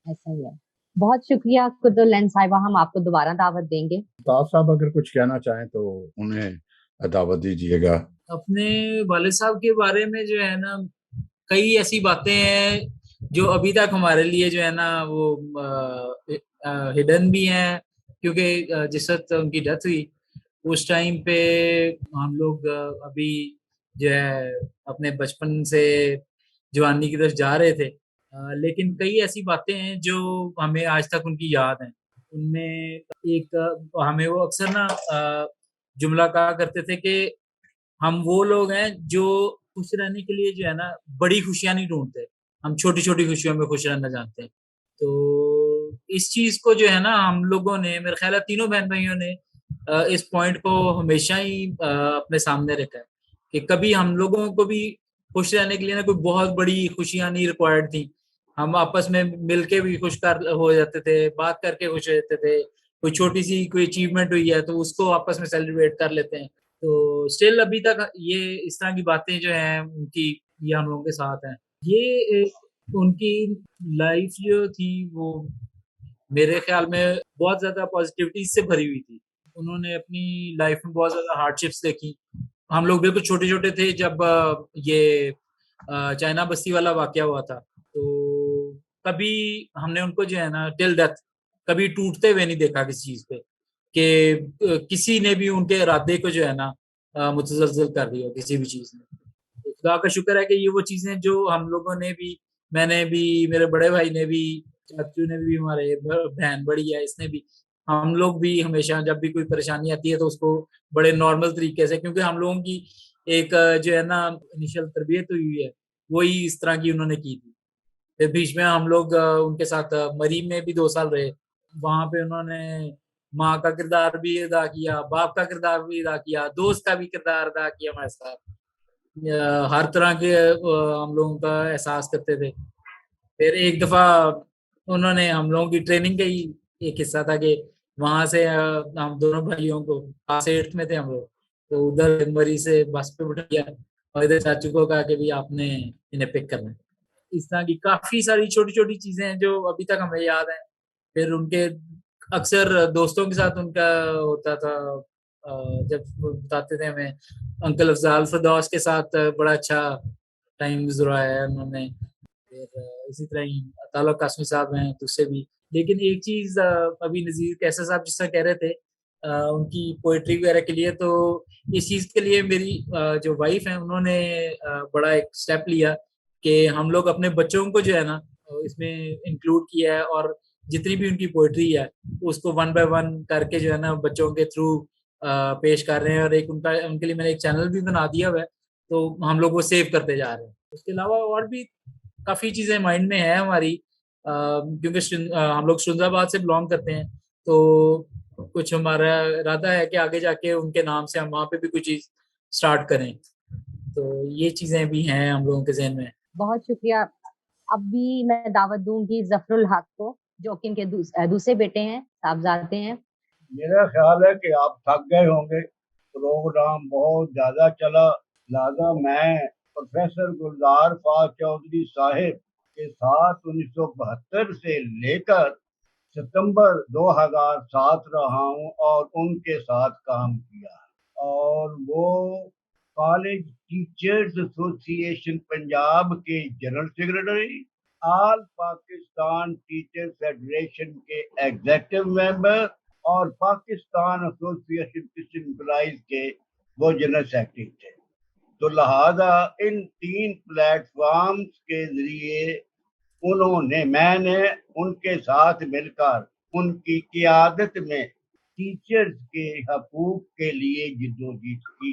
ऐसा ही है। बहुत शुक्रिया कुतुल साहिबा, हम आपको दोबारा दावत देंगे। अल्ताफ साहब अगर कुछ कहना चाहें तो उन्हें दावत दीजिएगा। अपने वालिद साहब के बारे में जो है ना, कई ऐसी बातें हैं जो अभी तक हमारे लिए जो है ना वो हिडन भी हैं, क्योंकि जिस वक्त उनकी डेथ हुई उस टाइम पे हम लोग अभी जो है अपने बचपन से जवानी की तरफ जा रहे थे। लेकिन कई ऐसी बातें हैं जो हमें आज तक उनकी याद हैं। उनमें एक हमें वो अक्सर ना जुमला कहा करते थे कि हम वो लोग हैं जो खुश रहने के लिए जो है ना बड़ी खुशियां नहीं ढूंढते, हम छोटी छोटी खुशियों में खुश रहना जानते हैं। तो इस चीज को जो है ना हम लोगों ने, मेरे ख्याल है तीनों बहन भाइयों ने इस पॉइंट को हमेशा ही अपने सामने रखा है कि कभी हम लोगों को भी खुश रहने के लिए ना कोई बहुत बड़ी खुशियां नहीं रिक्वायर्ड थी। हम आपस में मिलके भी खुश कर हो जाते थे, बात करके खुश रहते थे। कोई छोटी सी कोई अचीवमेंट हुई है तो उसको आपस में सेलिब्रेट कर लेते हैं। तो स्टिल अभी तक ये इस तरह की बातें जो हैं उनकी, ये हम लोगों के साथ हैं। ये उनकी लाइफ जो थी वो मेरे ख्याल में बहुत ज्यादा पॉजिटिविटी से भरी हुई थी। उन्होंने अपनी लाइफ में बहुत ज्यादा हार्डशिप्स देखी। हम लोग बिल्कुल छोटे छोटे थे जब ये चाइना बस्ती वाला वाकया हुआ था। तो कभी हमने उनको जो है ना टिल डेथ कभी टूटते हुए नहीं देखा किसी चीज पे, कि किसी ने भी उनके इरादे को जो है ना मुतज़लज़ल कर दिया किसी भी चीज ने। तो खुदा का शुक्र है कि ये वो चीजें जो हम लोगों ने भी, मैंने भी, मेरे बड़े भाई ने भी, चाचू ने भी, हमारे बहन बड़ी है इसने भी, हम लोग भी हमेशा जब भी कोई परेशानी आती है तो उसको बड़े नॉर्मल तरीके से, क्योंकि हम लोगों की एक जो है ना इनिशियल तरबियत हुई है वही इस तरह की उन्होंने की थी। फिर बीच में हम लोग उनके साथ मरीम में भी 2 साल रहे। वहां पे उन्होंने माँ का किरदार भी अदा किया, बाप का किरदार भी अदा किया, दोस्त का भी किरदार अदा किया हमारे साथ। हर तरह के हम लोगों का एहसास करते थे। फिर एक दफा उन्होंने हम लोगों की ट्रेनिंग का ही एक हिस्सा था कि वहां से हम दोनों भाइयों को, क्लास 8 में थे हम लोग, तो उधर मरी से बस पे बिठा दिया और इधर चाचू को कहा कि भी आपने इन्हें पिक करना है। इस तरह की काफी सारी छोटी छोटी चीजें हैं जो अभी तक हमें याद है। फिर उनके अक्सर दोस्तों के साथ उनका होता था, जब वो बताते थे हमें, अंकल अफजाल फरदौस के साथ बड़ा अच्छा टाइम गुजराया है उन्होंने। फिर इसी तरह ही तालुक कासमी साहब हैं तो उससे भी। लेकिन एक चीज अभी नजीर कैसा साहब जिस तरह कह रहे थे उनकी पोइट्री वगैरह के लिए, तो इस चीज के लिए मेरी जो वाइफ है उन्होंने बड़ा एक स्टेप लिया कि हम लोग अपने बच्चों को जो है ना इसमें इंक्लूड किया है, और जितनी भी उनकी पोइट्री है उसको 1 बाय 1 करके जो है ना बच्चों के थ्रू पेश कर रहे हैं। और एक उनके लिए मैंने एक चैनल भी बना दिया हुआ है, तो हम लोग वो सेव करते जा रहे हैं। उसके अलावा और भी काफी चीजें माइंड में है हमारी, क्योंकि हम लोग शुंजाबाद से बिलोंग करते हैं, तो कुछ हमारा इरादा है कि आगे जाके उनके नाम से हम वहाँ पे भी कुछ चीज स्टार्ट करें। तो ये चीजें भी हैं हम लोगों के ज़हन में। बहुत शुक्रिया। अब भी मैं दावत दूंगी जफरुल हक को, जो कि इनके दूसरे बेटे हैं, साहबजादे हैं। मेरा ख्याल है कि आप थक गए होंगे, प्रोग्राम बहुत ज्यादा चला, लिहाजा मैं प्रोफेसर गुलजार फाज चौधरी साहिब के साथ 1972 से लेकर सितंबर 2007 रहा हूँ और उनके साथ काम किया। और वो कॉलेज टीचर्स एसोसिएशन पंजाब के general secretary, all Pakistan teachers federation के एग्जीक्यूटिव मेंबर और पाकिस्तान एसोसिएशन क्रिश्चियन एम्प्लॉइज के वो जनरल सेक्रेटरी थे। तो लिहाजा इन 3 प्लेटफॉर्म्स के जरिए मैंने उनके साथ मिलकर उनकी क़ियादत में टीचर्स के हकूक के लिए जिद्दोजहद की,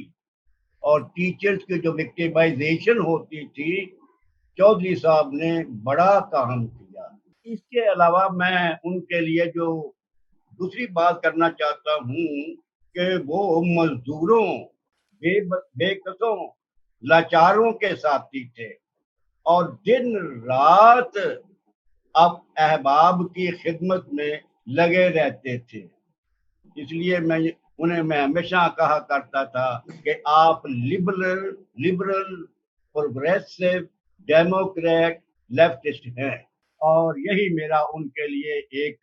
और टीचर्स की जो विक्टिमाइजेशन होती थी, चौधरी साहब ने बड़ा काम किया। इसके अलावा मैं उनके लिए जो दूसरी बात करना चाहता हूँ कि वो मजदूरों, बेकसों, लाचारों के साथी थे और दिन रात अब अहबाब की खिदमत में लगे रहते थे। इसलिए मैं हमेशा कहा करता था कि आप लिबरल प्रोग्रेसिव डेमोक्रेट लेफ्टिस्ट हैं, और यही मेरा उनके लिए एक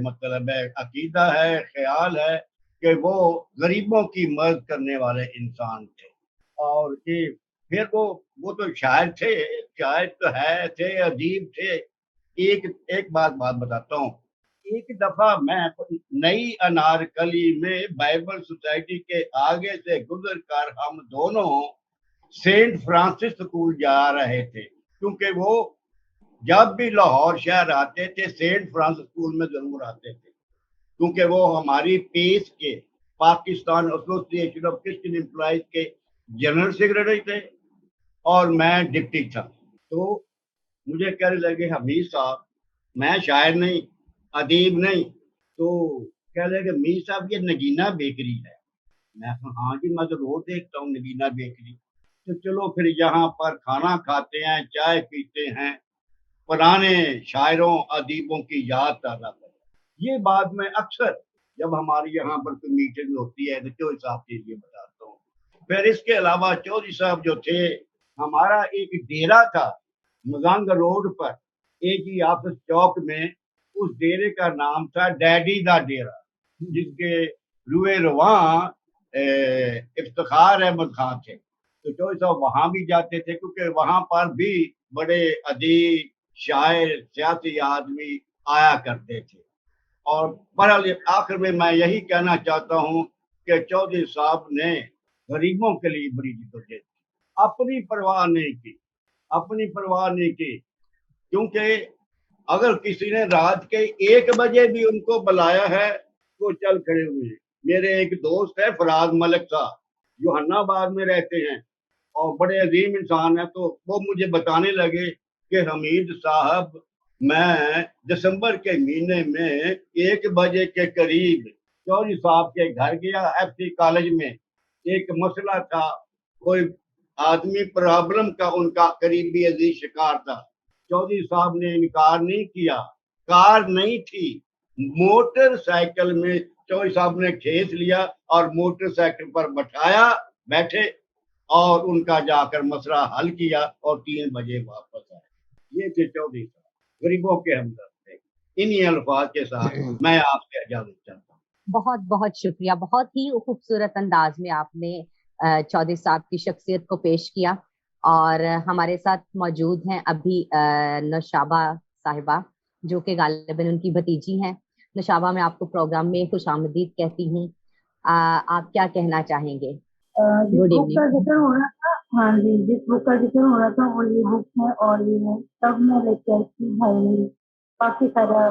मतलब है अकीदा है, ख्याल है कि वो गरीबों की मदद करने वाले इंसान थे। और ये फिर वो तो शायर थे, शायर तो थे, अदीब थे। एक बात बताता हूँ। एक दफा मैं नई अनारकली में बाइबल सोसाइटी के आगे से गुजर कर हम दोनों सेंट फ्रांसिस स्कूल जा रहे थे, क्योंकि वो जब भी लाहौर शहर आते थे सेंट फ्रांसिस स्कूल में जरूर आते थे, क्योंकि वो हमारी पेस के Pakistan association of Christian employees के जनरल सेक्रेटरी थे और मैं डिप्टी था। तो मुझे कहने लगे, हमीद साहब, मैं शायर नहीं, अदीब नहीं, तो कह लगे मीर साहब ये नगीना बेकरी है। मैं कहा हाँ जी, मैं तो रोज देखता हूँ नगीना बेकरी। तो चलो फिर यहाँ पर खाना खाते हैं, चाय पीते हैं, पुराने शायरों अदीबों की याद ताज़ा करते। ये बात मैं अक्सर जब हमारे यहाँ पर कोई मीटिंग होती है तो चौधरी साहब के लिए बताता हूँ। फिर इसके अलावा चौधरी साहब जो थे, हमारा एक डेरा था मजंग रोड पर एजी ऑफिस चौक में, उस डेरे का नाम था डैडी दा डेरा, जिसके रुए रवा इफ्तिखार अहमद खान थे। तो चौधरी साहब वहां भी जाते थे, क्योंकि वहां पर भी बड़े अदीब, शायर, सियासी आदमी आया करते थे। और बहरहाल आखिर में मैं यही कहना चाहता हूँ कि चौधरी साहब ने गरीबों के लिए बड़ी जिद्दोजहद की, अपनी परवाह नहीं की, क्योंकि अगर किसी ने रात के 1 बजे भी उनको बुलाया है तो चल खड़े हुए हैं। मेरे एक दोस्त है फराज मलिक साहब, जोहानाबाद में रहते हैं और बड़े अजीम इंसान है, तो वो मुझे बताने लगे कि हमीद साहब, मैं दिसंबर के महीने में 1 बजे के करीब चौधरी साहब के घर गया। एफसी कॉलेज में एक मसला था, कोई आदमी प्रॉब्लम का उनका करीबी अजीज शिकार था। चौधरी साहब ने इनकार नहीं किया, कार नहीं थी, मोटरसाइकिल में चौधरी साहब ने खींच लिया और मोटरसाइकिल पर बैठे और उनका जाकर मसला हल किया और 3 बजे वापस आए। ये थे चौधरी साहब, गरीबों के हमदर्द थे। इन्हीं अल्फाज के साथ मैं आपसे इजाजत चाहता हूँ। बहुत बहुत शुक्रिया। बहुत ही खूबसूरत अंदाज में आपने चौधरी साहब की शख्सियत को पेश किया। और हमारे साथ मौजूद हैं अभी नौशाबा साहिबा, जो कि गालिबन उनकी भतीजी हैं। नौशाबा, मैं आपको प्रोग्राम में खुशामदीद कहती हूँ। आप क्या कहना चाहेंगे? जिस बुक का जिक्र हो रहा था, हाँ जी, जिस बुक का जिक्र हो रहा था वो ये बुक है, और ये है तब मैं लेके आई थी भाई, काफी सारा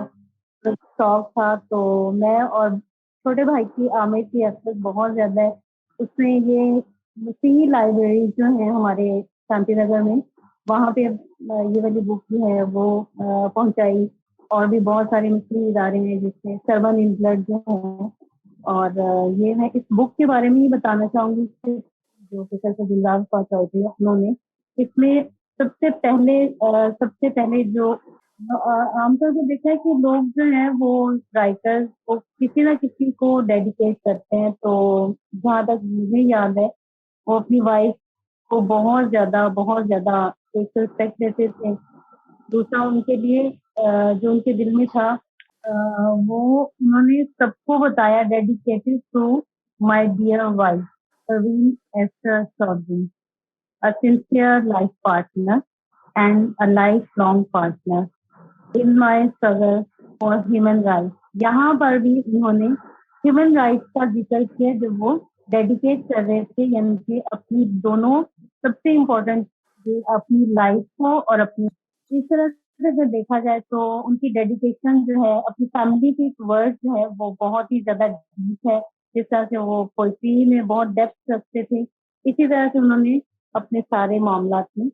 शौक था। तो मैं और छोटे भाई की आमिर की असरत बहुत ज्यादा है उसमें। ये मसीही लाइब्रेरी जो है हमारे शांति नगर में, वहाँ पे ये वाली बुक जो है वो पहुंचाई। और भी बहुत सारे मसीही इदारे हैं जिसमें सर्वन इन ब्लड जो है। और ये मैं इस बुक के बारे में ही बताना चाहूंगी कि जो प्रोफेसर गुलजार चौधरी उन्होंने इसमें सबसे पहले जो आमतौर पर देखा है कि लोग जो हैं वो राइटर्स को किसी ना किसी को डेडिकेट करते हैं। तो जहाँ तक मुझे याद है, वो अपनी वाइफ को बहुत ज्यादा एक रिस्पेक्ट देते थे। दूसरा, उनके लिए जो उनके दिल में था, वो उन्होंने सबको बताया, dedicated to my dear wife. Parveen Esther Chaudhary, a sincere life partner and a lifelong partner in my struggle for human rights. यहाँ पर भी इन्होंने ह्यूमन राइट्स का जिक्र किया जब वो डेडिकेट कर रहे थे, यानी कि अपनी दोनों सबसे इम्पोर्टेंट अपनी लाइफ को और अपनी, इस तरह से अगर देखा जाए तो उनकी डेडिकेशन जो है अपनी फैमिली के वर्ड जो है वो बहुत ही ज्यादा डीप है। जिस तरह से वो पोइट्री में बहुत डेप्थ रखते थे, इसी तरह से उन्होंने अपने सारे मामलात में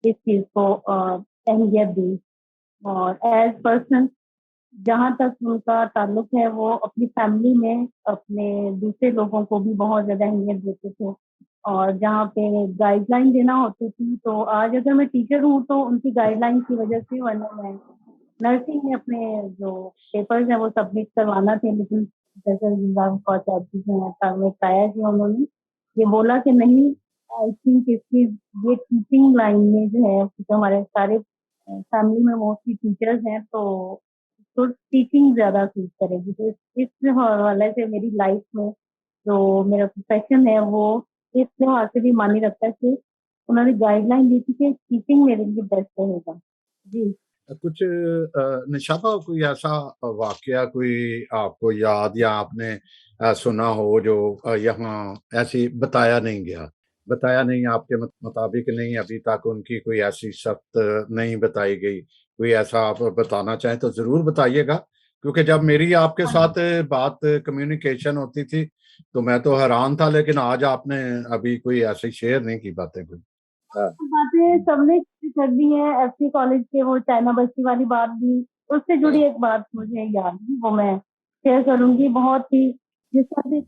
इस चीज को अहमियत दी। और एज पर्सन जहाँ तक उनका ताल्लुक है, वो अपनी फैमिली में अपने दूसरे लोगों को भी बहुत ज्यादा अहमियत देते थे। और जहाँ पे गाइडलाइन देना होती थी, तो आज अगर मैं टीचर हूँ तो उनकी गाइडलाइन की वजह से, वरना मैं नर्सिंग में अपने जो पेपर्स हैं वो सबमिट करवाना थे, लेकिन जैसे बताया कि उन्होंने ये बोला कि नहीं, आई थिंक इसकी ये टीचिंग लाइन में जो है, क्योंकि हमारे सारे फैमिली में मोस्टली टीचर्स हैं, तो टीचिंग ज्यादा सूट करेगी। तो इस हवाले से मेरी लाइफ में जो मेरा प्रोफेशन है वो इस लिहाज से भी मानी रखता है कि उन्होंने गाइडलाइन दी थी कि टीचिंग मेरे लिए बेस्ट रहेगा। जी कुछ निशाता, कोई ऐसा वाकया कोई आपको याद या आपने सुना हो जो यहाँ ऐसी बताया नहीं आपके मुताबिक नहीं अभी तक उनकी कोई ऐसी सख्त नहीं बताई गई, कोई ऐसा आप बताना चाहें तो जरूर बताइएगा, क्योंकि जब मेरी आपके साथ बात कम्युनिकेशन होती थी तो मैं तो हैरान था, लेकिन आज आपने अभी कोई ऐसी शेयर नहीं की बातें कोई। बातें सबने कर दी है। एफसी कॉलेज के वो चाइना बस्ती वाली बात भी, उससे जुड़ी एक बात मुझे याद है, वो मैं शेयर करूंगी। बहुत ही जिस तरह से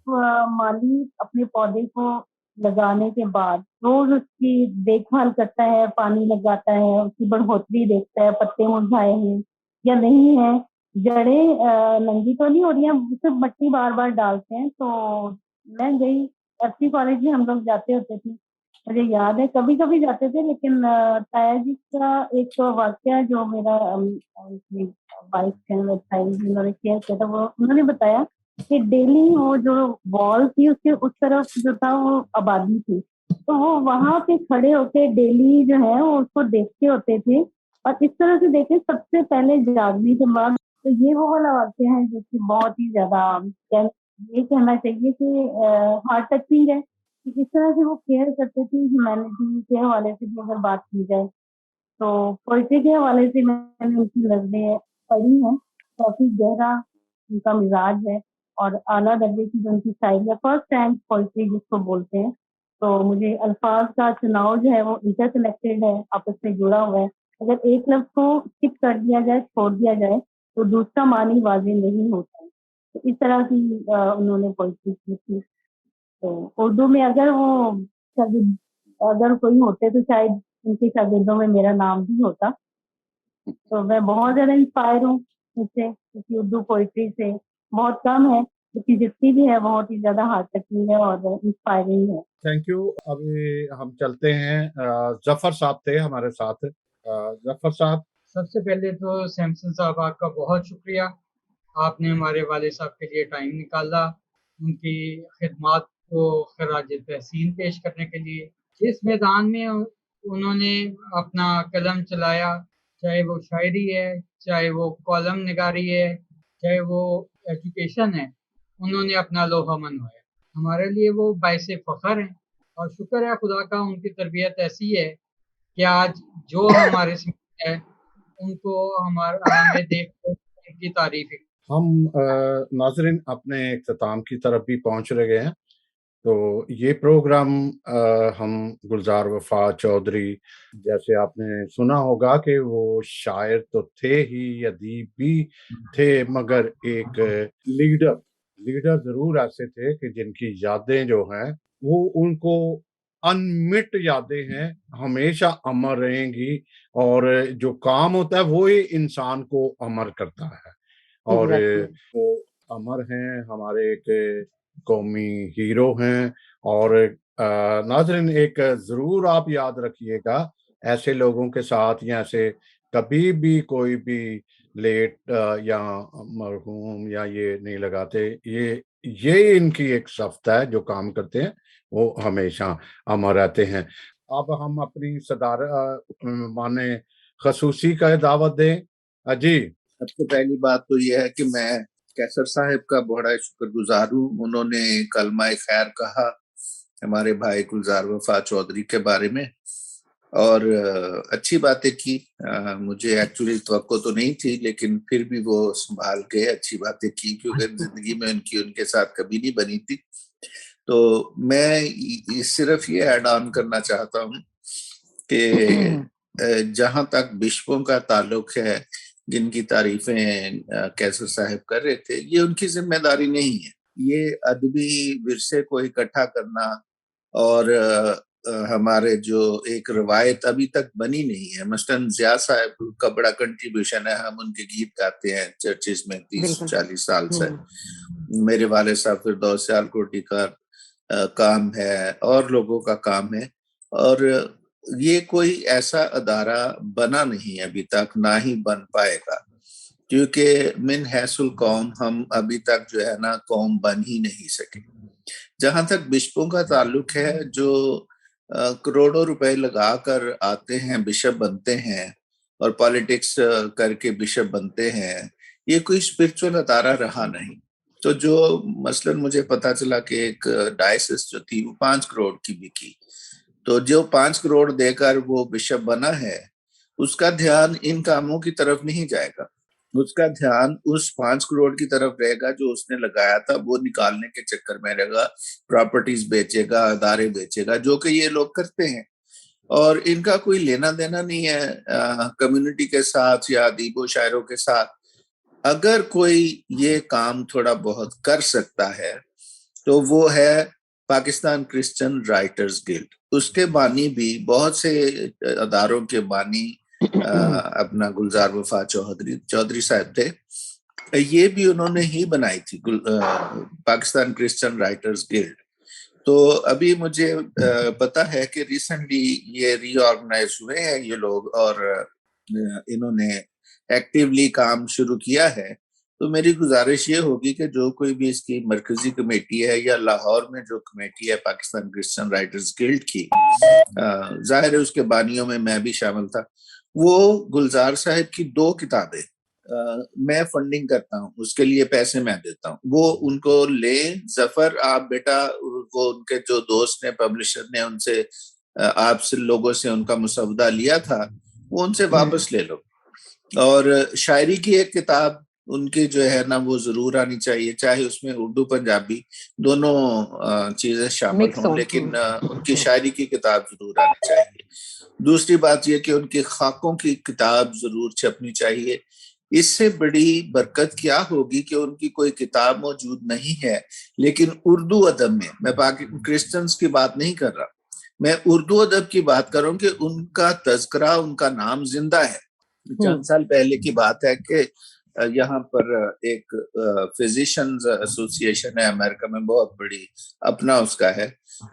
माली अपने पौधे को लगाने के बाद रोज उसकी देखभाल करता है, पानी लगाता है, उसकी बढ़ोतरी देखता है, पत्ते मुरझाए हैं या नहीं है, जड़ें नंगी तो नहीं हो रही हैं, सिर्फ मट्टी बार बार डालते हैं। तो मैं गई एफसी कॉलेज में, हम लोग जाते होते थे, मुझे याद है कभी कभी जाते थे, लेकिन ताया जी का एक वाक्य जो मेरा वाइफ उन्होंने शेयर किया था, वो उन्होंने बताया कि डेली वो जो वॉल थी उसके उस तरफ जो था वो आबादी थी, तो वो वहां पे खड़े होके डेली जो है वो उसको देखते होते थे, और इस तरह से देखे सबसे पहले जागने के बाद। तो ये वो वाला वाक्य है जो कि बहुत ही ज्यादा ये कहना चाहिए कि हार्ट टचिंग है, इस तरह से वो केयर करते थे। ह्यूमैनिटी के हवाले से भी अगर बात की जाए तो पोइट्री के हवाले से मैंने उनकी नज़में पढ़ी हैं, काफी गहरा उनका मिजाज है और आला दर्जे की जो उनकी शायरी है, फर्स्ट रैंक पोइट्री जिसको बोलते हैं। तो मुझे अल्फाज का चुनाव जो है वो इंटरकनेक्टेड है, आपस में जुड़ा हुआ है। अगर एक लफ्ज को स्किप कर दिया जाए, छोड़ दिया जाए, तो दूसरा मानी वाज़ेह नहीं होता है। तो इस तरह की उन्होंने पोइट्री की थी। तो उर्दू में अगर वो शागिर्द अगर कोई होते तो शायद उनके शागिर्दों में मेरा नाम भी होता। तो मैं बहुत ज्यादा इंस्पायर हूँ उससे, क्योंकि उर्दू पोइट्री से बहुत कम है, लेकिन जितनी भी है बहुत ही ज्यादा हार्ट टचिंग है और इंस्पायरिंग है। Thank you. अभी हम चलते हैं, जफर साहब थे हमारे साथ। जफर साहब, सबसे पहले तो सैमसन साहब आपका बहुत शुक्रिया, आपने हमारे वाले साहब के लिए टाइम निकाला, उनकी खिदमात को खराज तहसीन पेश करने के लिए। जिस मैदान में उन्होंने अपना कलम चलाया, चाहे वो शायरी है, चाहे वो कॉलम निगारी है, चाहे वो एजुकेशन है, उन्होंने अपना लोहा मनवाया। हमारे लिए वो बाइसे फ़ख्र हैं और शुक्र है खुदा का, उनकी तरबियत ऐसी है कि आज जो हमारे साथ है उनको हमें देख कर उनकी तारीफ। हम नाजरीन अपने इख्तिताम की तरफ भी पहुंच रहे हैं। तो ये प्रोग्राम हम गुलजार वफा चौधरी, जैसे आपने सुना होगा कि वो शायर तो थे ही, अदीब भी थे, मगर एक लीडर जरूर ऐसे थे कि जिनकी यादें जो हैं वो उनको अनमिट यादें हैं, हमेशा अमर रहेंगी, और जो काम होता है वो ही इंसान को अमर करता है। और वो अमर हैं, हमारे एक कौमी हीरो हैं। और नाज़रीन, एक ज़रूर आप याद रखिएगा, ऐसे लोगों के साथ या ऐसे कभी भी कोई भी लेट या मरहूम या ये नहीं लगाते, ये ये इनकी एक सफ्त है, जो काम करते हैं वो हमेशा अमर रहते हैं। अब हम अपनी सदार माने खसूसी का दावत दें। जी। सबसे पहली बात तो यह है कि मैं कैसर साहब का बड़ा शुक्रगुजार हूँ। उन्होंने कलमा खैर कहा हमारे भाई गुलजार वफा चौधरी के बारे में और अच्छी बातें की। मुझे एक्चुअली तवक्को तो नहीं थी, लेकिन फिर भी वो संभाल के अच्छी बातें की, क्योंकि जिंदगी में उनके साथ कभी नहीं बनी थी। तो मैं सिर्फ ये ऐड ऑन करना चाहता हूँ कि जहां तक बिशपों का ताल्लुक है, जिनकी तारीफें कैसर साहब कर रहे थे, ये उनकी जिम्मेदारी नहीं है। ये अदबी विरसे को इकट्ठा करना और हमारे जो एक रवायत अभी तक बनी नहीं है, मसलन जिया साहब का बड़ा कंट्रीब्यूशन है, हम उनके गीत गाते हैं चर्चिस में 30-40 साल से। मेरे वाले साहब फिरदौस सियालकोटी का काम है और लोगों का काम है, और ये कोई ऐसा अदारा बना नहीं अभी तक, ना ही बन पाएगा, क्योंकि मिन हैसुल कौम हम अभी तक जो है ना कौम बन ही नहीं सके। जहां तक बिशपों का ताल्लुक है, जो करोड़ों रुपए लगाकर आते हैं, बिशप बनते हैं और पॉलिटिक्स करके बिशप बनते हैं, ये कोई स्पिरिचुअल अदारा रहा नहीं। तो जो मसलन मुझे पता चला कि एक डायसिस जो थी वो 5 करोड़ की बिकी, तो जो 5 करोड़ देकर वो बिशप बना है, उसका ध्यान इन कामों की तरफ नहीं जाएगा, उसका ध्यान उस 5 करोड़ की तरफ रहेगा जो उसने लगाया था, वो निकालने के चक्कर में रहेगा, प्रॉपर्टीज बेचेगा, अदारे बेचेगा, जो कि ये लोग करते हैं। और इनका कोई लेना देना नहीं है कम्युनिटी के साथ या अदीबो शायरों के साथ। अगर कोई ये काम थोड़ा बहुत कर सकता है तो वो है पाकिस्तान क्रिश्चियन राइटर्स गिल्ड। उसके बानी भी बहुत से अदारों के बानी अपना गुलजार वफा चौधरी साहब थे, ये भी उन्होंने ही बनाई थी पाकिस्तान क्रिश्चियन राइटर्स गिल्ड। तो अभी मुझे पता है कि रिसेंटली ये रीऑर्गेनाइज हुए हैं ये लोग और इन्होंने एक्टिवली काम शुरू किया है। तो मेरी गुजारिश ये होगी कि जो कोई भी इसकी मरकजी कमेटी है या लाहौर में जो कमेटी है पाकिस्तान क्रिश्चियन राइटर्स गिल्ड की, जाहिर है उसके बानियों में मैं भी शामिल था, वो गुलजार साहब की 2 किताबें मैं फंडिंग करता हूँ, उसके लिए पैसे मैं देता हूँ, वो उनको ले। जफर आप बेटा, वो उनके जो दोस्त ने, पब्लिशर ने उनसे आपसे लोगों से उनका मुसवदा लिया था, वो उनसे वापस ले लो। और शायरी की एक किताब उनकी जो है ना वो जरूर आनी चाहिए, चाहे उसमें उर्दू पंजाबी दोनों चीजें शामिल हों, लेकिन उनकी शायरी की किताब जरूर आनी चाहिए। दूसरी बात यह कि उनकी खाकों की किताब जरूर छपनी चाहिए। इससे बड़ी बरकत क्या होगी कि उनकी कोई किताब मौजूद नहीं है, लेकिन उर्दू अदब में, मैं क्रिश्चियंस की बात नहीं कर रहा, मैं उर्दू अदब की बात कर रहा हूँ कि उनका तज़किरा, उनका नाम जिंदा है। चंद साल पहले की बात है कि यहाँ पर एक फिजिशियंस एसोसिएशन है अमेरिका में, बहुत बड़ी अपना उसका है,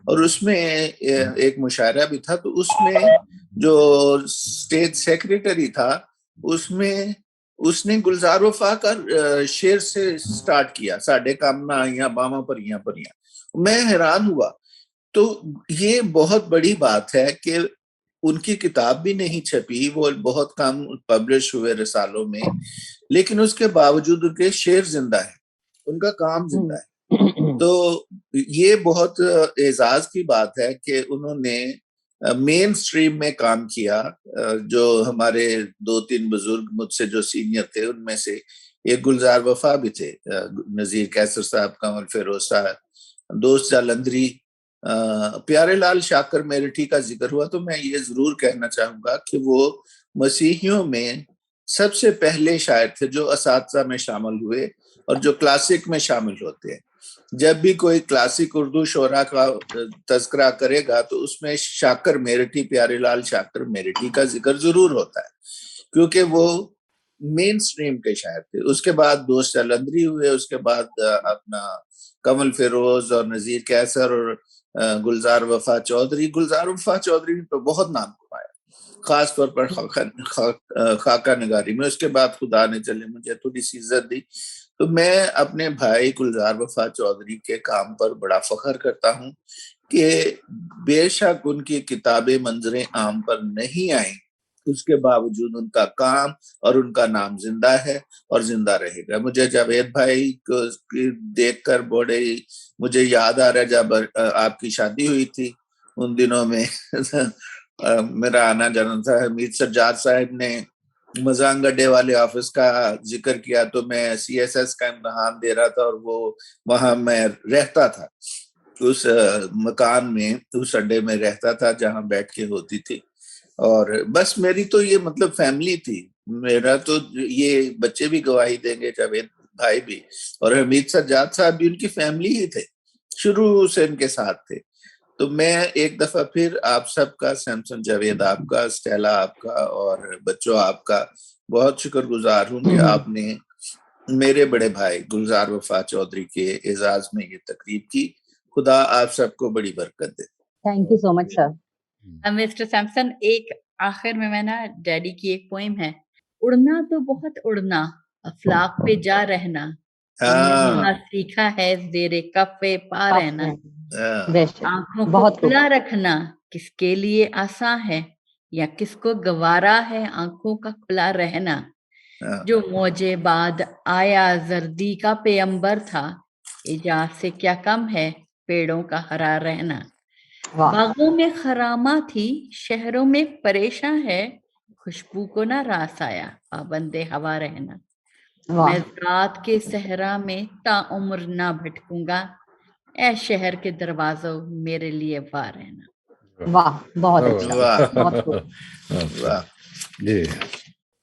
और उसमें एक मुशायरा भी था। तो उसमें जो स्टेट सेक्रेटरी था, उसमें उसने गुलजार वफा का शेर से स्टार्ट किया, साढ़े काम ना आइया बामा परियां परियां। मैं हैरान हुआ। तो ये बहुत बड़ी बात है कि उनकी किताब भी नहीं छपी, वो बहुत कम पब्लिश हुए रिसालों में, लेकिन उसके बावजूद उनके शेर जिंदा है, उनका काम जिंदा है। तो ये बहुत एजाज की बात है कि उन्होंने मेन स्ट्रीम में काम किया। जो हमारे 2-3 बुजुर्ग मुझसे जो सीनियर थे, उनमें से एक गुलजार वफा भी थे, नजीर कैसर साहब, कमल फिरोज साहब, दोस्त जालंधरी, प्यारे लाल शाकर मेरठी का जिक्र हुआ, तो मैं ये जरूर कहना चाहूंगा कि वो मसीहियों में सबसे पहले शायर थे जो असातिज़ा में शामिल हुए और जो क्लासिक में शामिल होते हैं। जब भी कोई क्लासिक उर्दू शोरा का तज़किरा करेगा तो उसमें शाकर मेरठी, प्यारे लाल शाकर मेरठी का जिक्र जरूर होता है, क्योंकि वो मेन स्ट्रीम के शायर थे। उसके बाद दोस्त जालंधरी हुए, उसके बाद अपना कमल फिरोज और नजीर कैसर और गुलजार वफा चौधरी। गुलजार वफा चौधरी ने तो बहुत नाम कमाया, खास तौर पर खाका नगारी में। उसके बाद खुदा ने चले मुझे थोड़ी सी इज्जत दी। तो मैं अपने भाई गुलजार वफा चौधरी के काम पर बड़ा फख्र करता हूँ कि बेशक उनकी किताबें मंजरे आम पर नहीं आई, उसके बावजूद उनका काम और उनका नाम जिंदा है और जिंदा रहेगा। मुझे जावेद भाई को देखकर बड़े मुझे याद आ रहा है जब आपकी शादी हुई थी उन दिनों में मेरा आना जाना था। हमीद सज्जाद साहब ने मजांग अड्डे वाले ऑफिस का जिक्र किया तो मैं CSS का इम्तहान दे रहा था और वो वहां मैं रहता था, उस मकान में, उस अड्डे में रहता था जहां बैठ के होती थी। और बस मेरी तो ये मतलब फैमिली थी। मेरा तो ये बच्चे भी गवाही देंगे, जावेद भाई भी और हमीद सज्जाद साहब भी उनकी फैमिली ही थे, शुरू से इनके साथ थे। तो मैं एक दफा फिर आप सबका, सैमसन जावेद आपका, स्टेला आपका और बच्चों आपका बहुत शुक्रगुजार हूँ कि आपने मेरे बड़े भाई गुलजार वफा चौधरी के एजाज में ये तकरीब की। खुदा आप सबको बड़ी बरकत दे। Thank you so much sir. Mister Samson, एक आखिर में मैं ना, डैडी की एक पोइम है, उड़ना तो बहुत उड़ना, अफलाक पे जा रहना, तुमने सीखा है जेरे कफे पा रहना, आंखों को खुला रखना किसके लिए आसान है या किसको गवारा है आंखों का खुला रहना, जो मौजे बाद आया जर्दी का पेयंबर था, इजाज से क्या कम है पेड़ों का हरा रहना, बागों में खरामा थी शहरों में परेशान है, खुशबू को ना रास आया पाबंदे हवा रहना, मैं रात के सहरा में ताउम्र ना भटकूंगा, ऐ शहर के दरवाजों मेरे लिए वाह रहना। वाह, बहुत अच्छा, वाह जी।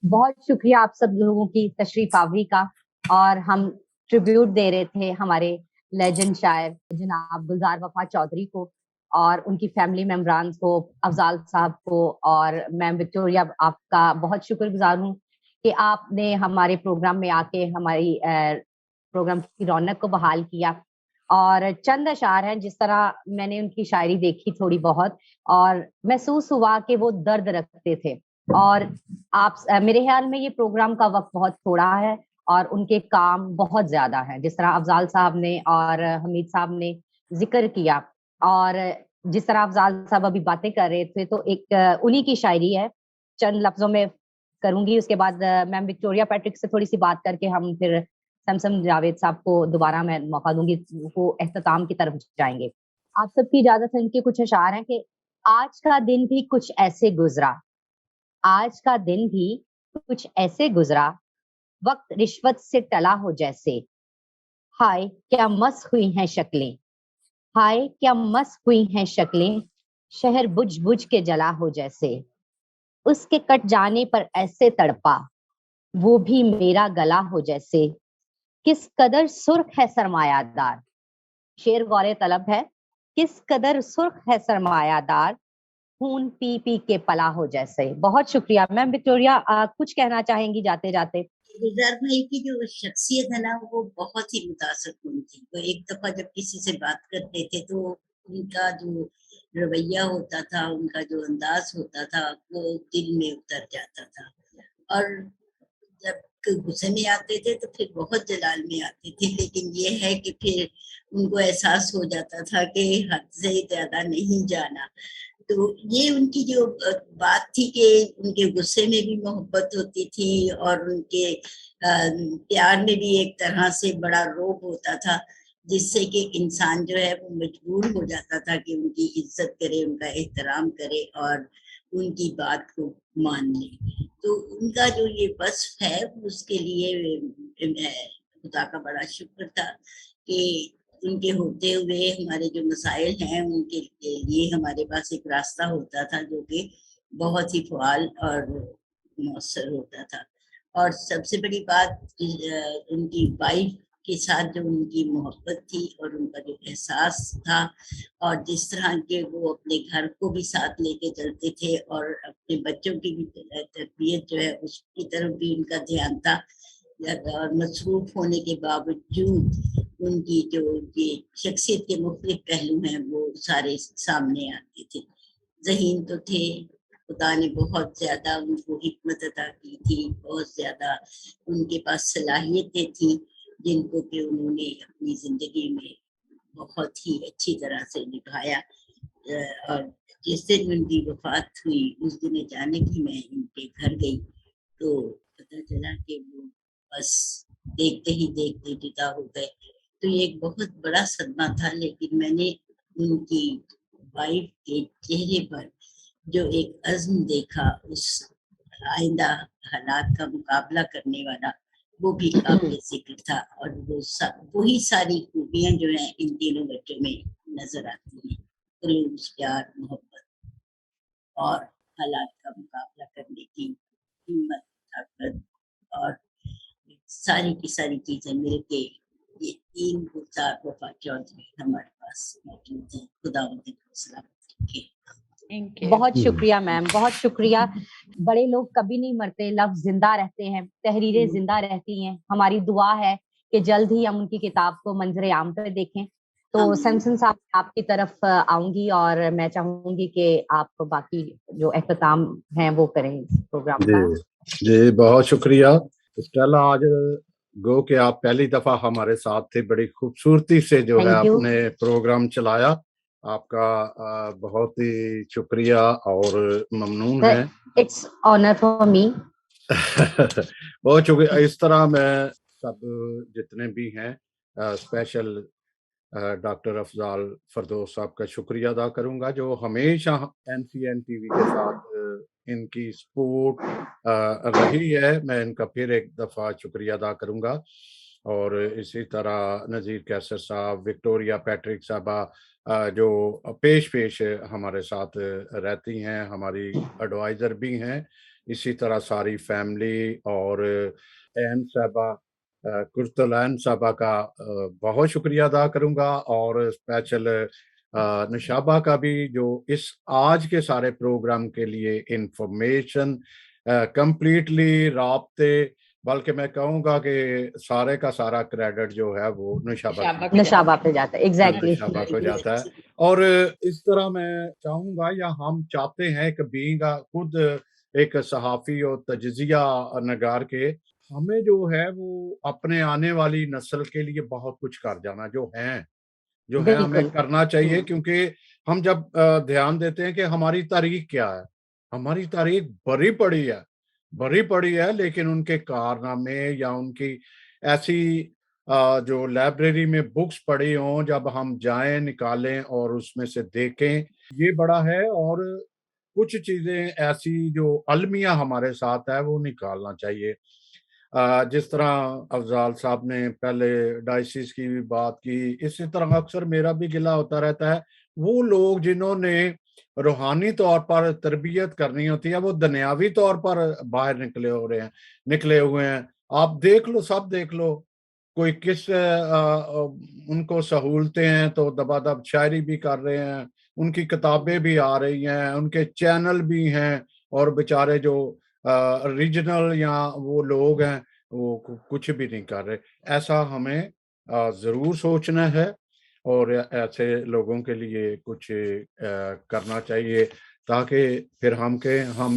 बहुत शुक्रिया आप सब लोगों की तशरीफ आवरी का। और हम ट्रिब्यूट दे रहे थे हमारे लेजेंड शायर जनाब गुलजार वफा चौधरी को और उनकी फैमिली मेम्बरान को, अफजाल साहब को, और मैम विक्टोरिया आपका बहुत शुक्रगुजार हूँ कि आपने हमारे प्रोग्राम में आके हमारी प्रोग्राम की रौनक को बहाल किया। और चंद अशार हैं, जिस तरह मैंने उनकी शायरी देखी थोड़ी बहुत और महसूस हुआ कि वो दर्द रखते थे। और आप मेरे ख्याल में ये प्रोग्राम का वक्त बहुत थोड़ा है और उनके काम बहुत ज्यादा है, जिस तरह अफजाल साहब ने और हमीद साहब ने जिक्र किया और जिस तरह अफजाल साहब अभी बातें कर रहे थे, तो एक उन्हीं की शायरी है, चंद लफ्जों में करूंगी। उसके बाद मैम विक्टोरिया पैट्रिक से थोड़ी सी बात करके हम फिर सैमसन जावेद साहब को दोबारा मैं मौका दूंगी, वो एख्तिताम की तरफ जाएंगे। आप सबकी इजाजत से इनके कुछ अशार हैं कि आज का दिन भी कुछ ऐसे गुजरा, आज का दिन भी कुछ ऐसे गुजरा, वक्त रिश्वत से टला हो जैसे, हाय क्या मस्त हुई हैं शक्लें, हाय क्या मस्त हुई हैं शक्लें, शहर बुझ बुझ के जला हो जैसे, उसके कट जाने पर ऐसे तड़पा, वो भी मेरा गला हो जैसे, किस कदर सुर्ख है सरमायादार, शेर गौरे तलब है, किस कदर सुर्ख है सरमायादार, खून पी पी के पला हो जैसे। बहुत शुक्रिया। मैम विक्टोरिया कुछ कहना चाहेंगी जाते जाते? गुलजार भाई की जो शख्सियत है ना, वो बहुत ही मुतासिर थी। तो एक दफा जब किसी से बात करते थे तो उनका जो रवैया होता था, उनका जो अंदाज होता था, वो दिल में उतर जाता था। और जब गुस्से में आते थे तो फिर बहुत जलाल में आते थे, लेकिन ये है कि फिर उनको एहसास हो जाता था कि हद से ज्यादा नहीं जाना। तो ये उनकी जो बात थी कि उनके गुस्से में भी मोहब्बत होती थी और उनके प्यार में भी एक तरह से बड़ा रोब होता था, जिससे कि इंसान जो है वो मजबूर हो जाता था कि उनकी इज्जत करे, उनका एहतराम करे और उनकी बात को मान ले। तो उनका जो ये वस्फ है उसके लिए खुदा का बड़ा शुक्र था कि उनके होते हुए हमारे जो मसाइल हैं उनके लिए हमारे पास एक रास्ता होता था जो कि बहुत ही फ़आल और मौसर होता था। और सबसे बड़ी बात उनकी वाइफ के साथ जो उनकी मोहब्बत थी और उनका जो एहसास था और जिस तरह के वो अपने घर को भी साथ लेके चलते थे और अपने बच्चों की भी तरबियत जो है उसकी तरफ भी उनका ध्यान था। और मसरूफ होने के बावजूद उनकी जो ये शख्सियत के मुख्तलिफ पहलू हैं वो सारे सामने आते थे। ज़हीन तो थे, खुदा ने बहुत ज्यादा उनको हिकमत अता की थी, बहुत ज्यादा उनके पास सलाहियतें थी जिनको कि उन्होंने अपनी जिंदगी में बहुत ही अच्छी तरह से निभाया। और जिस दिन उनकी वफात हुई उस दिन अचानक ही मैं इनके घर गई तो पता चला कि वो बस देखते ही देखते जुदा हो गए। तो ये एक बहुत बड़ा सदमा था, लेकिन मैंने उनकी वाइफ के चेहरे पर जो एक अज़्म देखा, उस आइंदा हालात का मुकाबला करने वाला, वो भी काबिल जिक्र था। और वही सारी खूबियां जो हैं इन तीनों बच्चों में नजर आती हैं, खलूस, प्यार, मोहब्बत और हालात का मुकाबला करने की हिम्मत, ताकत और सारी की सारी चीजें मिलके ये तीन गुलजार वफा चौधरी हमारे पास मौजूद हैं। खुदा उन्हें सलामत रखे। बहुत शुक्रिया मैम, बहुत शुक्रिया। बड़े लोग कभी नहीं मरते, लफ्ज जिंदा रहते हैं, तहरीरें जिंदा रहती हैं। हमारी दुआ है कि जल्द ही हम उनकी किताब को मंजरे आम पे देखें। तो सैमसन साहब आपकी तरफ आऊंगी और मैं चाहूंगी कि आप बाकी जो एख्तिताम है वो करें इस प्रोग्राम का। जी बहुत शुक्रिया स्टेला। आज गो कि आप पहली दफा हमारे साथ थे, बड़ी खूबसूरती से जो है आपने प्रोग्राम चलाया। आपका बहुत ही शुक्रिया और ममनून है। It's honour for me. बहुत शुक्रिया। इस तरह मैं सब जितने भी हैं स्पेशल डॉक्टर अफजाल फरदौस साहब का शुक्रिया अदा करूंगा जो हमेशा NCN TV के साथ इनकी सपोर्ट रही है। मैं इनका फिर एक दफ़ा शुक्रिया अदा करूंगा। और इसी तरह नज़ीर कैसर साहब, विक्टोरिया पैट्रिक साहबा जो पेश हमारे साथ रहती हैं, हमारी एडवाइज़र भी हैं। इसी तरह सारी फैमिली और एन साहबा, कुर्तलैन साहबा का बहुत शुक्रिया अदा करूंगा। और स्पेशल निशाबा का भी जो इस आज के सारे प्रोग्राम के लिए इंफॉर्मेशन कंप्लीटली राब्ते, बल्कि मैं कहूँगा कि सारे का सारा क्रेडिट जो है वो निशाबा पे जाता है। एग्जैक्टली निशाबा को जाता है। और इस तरह मैं चाहूँगा या हम चाहते हैं कि बीइंग खुद एक सहाफ़ी और तजज़िया नगार के, हमें जो है वो अपने आने वाली नस्ल के लिए बहुत कुछ कर जाना जो है हमें करना चाहिए। क्योंकि हम जब ध्यान देते हैं कि हमारी तारीख क्या है, हमारी तारीख भरी पड़ी है, लेकिन उनके कारनामे या उनकी ऐसी जो लाइब्रेरी में बुक्स पड़ी हों, जब हम जाएं निकालें और उसमें से देखें, ये बड़ा है। और कुछ चीजें ऐसी जो अलमिया हमारे साथ है वो निकालना चाहिए। जिस तरह अफजाल साहब ने पहले डायसिस की भी बात की, इसी तरह अक्सर मेरा भी गिला होता रहता है, वो लोग जिन्होंने रूहानी तौर पर तरबियत करनी होती है वो दुनियावी तौर पर बाहर निकले हुए हैं। आप देख लो, सब देख लो, कोई किस उनको सहूलतें हैं तो दबादब शायरी भी कर रहे हैं, उनकी किताबें भी आ रही हैं, उनके चैनल भी हैं। और बेचारे जो रीजनल या वो लोग हैं वो कुछ भी नहीं कर रहे। ऐसा हमें जरूर सोचना है और ऐसे लोगों के लिए कुछ करना चाहिए ताकि फिर हम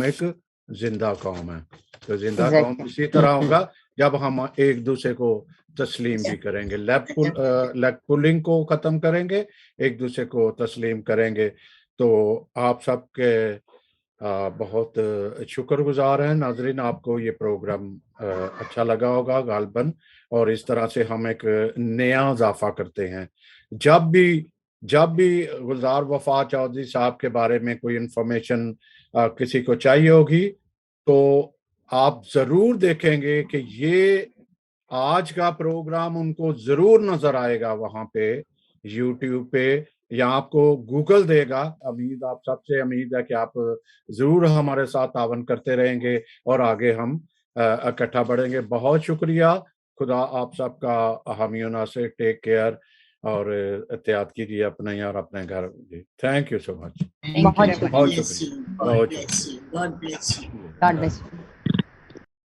एक जिंदा कौम है। तो जिंदा कौम इसी तरह होगा जब हम एक दूसरे को तस्लीम भी करेंगे, लेग पुलिंग को खत्म करेंगे, एक दूसरे को तस्लीम करेंगे। तो आप सबके बहुत शुक्रगुजार हैं। नाजरीन, आपको ये प्रोग्राम अच्छा लगा होगा गालबन। और इस तरह से हम एक नया इजाफा करते हैं। जब भी गुलजार वफा चौधरी साहब के बारे में कोई इंफॉर्मेशन किसी को चाहिए होगी तो आप जरूर देखेंगे कि ये आज का प्रोग्राम उनको जरूर नजर आएगा वहां पे यूट्यूब पे, या आपको गूगल देगा। आप सबसे उम्मीद है कि आप जरूर हमारे साथ तावन करते रहेंगे और आगे हम इकट्ठा बढ़ेंगे। बहुत शुक्रिया। खुदा आप सबका हामी नासिर। टेक केयर और एहतियात कीजिए अपने और अपने घर। Thank you so much. बहुत शुक्रिया।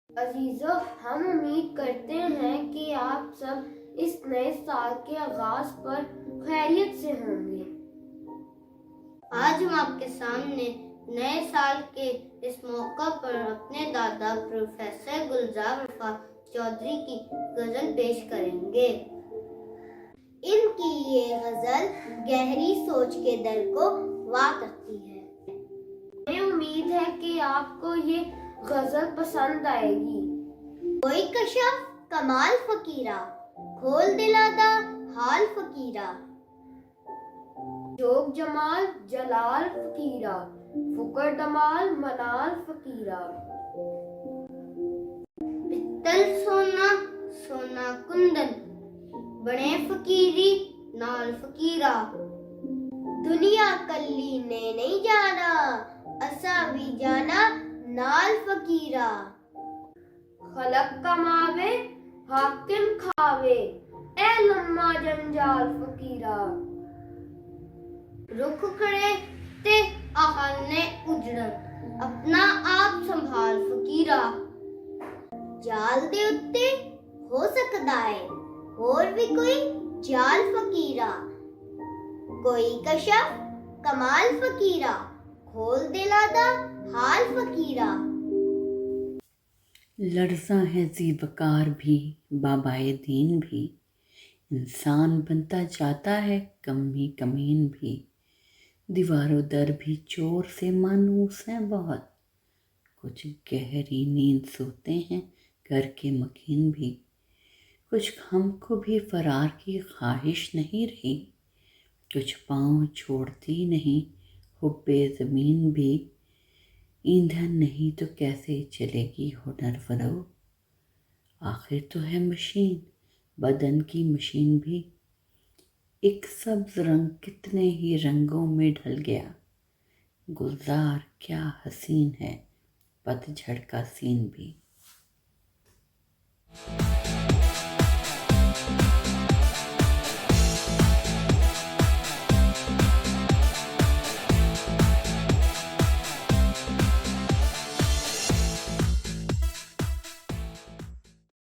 अजीजों, हम उम्मीद करते हैं कि आप सब इस नए साल के आगाज पर खैरियत से होंगे। आज हम आपके सामने नए साल के इस मौका पर अपने दादा प्रोफेसर गुलजार वफा चौधरी की गजल पेश करेंगे। इनकी ये गजल गहरी सोच के दर को वार करती है। मुझे उम्मीद है कि आपको ये गजल पसंद आएगी। कोई कशफ कमाल फकीरा, खोल दिलादा हाल फकीरा, जोग जमाल जलाल फकीरा, फुकर दमाल मनाल फकीरा, पित्तल सोना सोना कुंदन, बने फकीरी नाल फकीरा, दुनिया कल्ली ने नहीं जाना, असा भी जाना नाल फकीरा, खलक कमावे हाकिम खावे, ए लम्मा जंजाल फकीरा, रुख खड़े ते आहल ने उजड़न, अपना आप संभाल फकीरा, जाल दे उत्ते हो सकदा है होर भी कोई जाल फकीरा, कोई कशफ कमाल फकीरा, खोल दिलादा हाल फकीरा। लर्ज़ा है ज़ीबकार भी बाबाए दीन भी, इंसान बनता जाता है कमी कमीन भी, दीवारों दर भी चोर से मानूस हैं बहुत, कुछ गहरी नींद सोते हैं घर के मकीन भी, कुछ हमको भी फरार की ख्वाहिश नहीं रही, कुछ पाँव छोड़ती नहीं हुब्बे ज़मीन भी, ईंधन नहीं तो कैसे चलेगी हुनर फरो, आखिर तो है मशीन बदन की मशीन भी, एक सब्ज रंग कितने ही रंगों में ढल गया, गुलजार क्या हसीन है पतझड़ का सीन भी।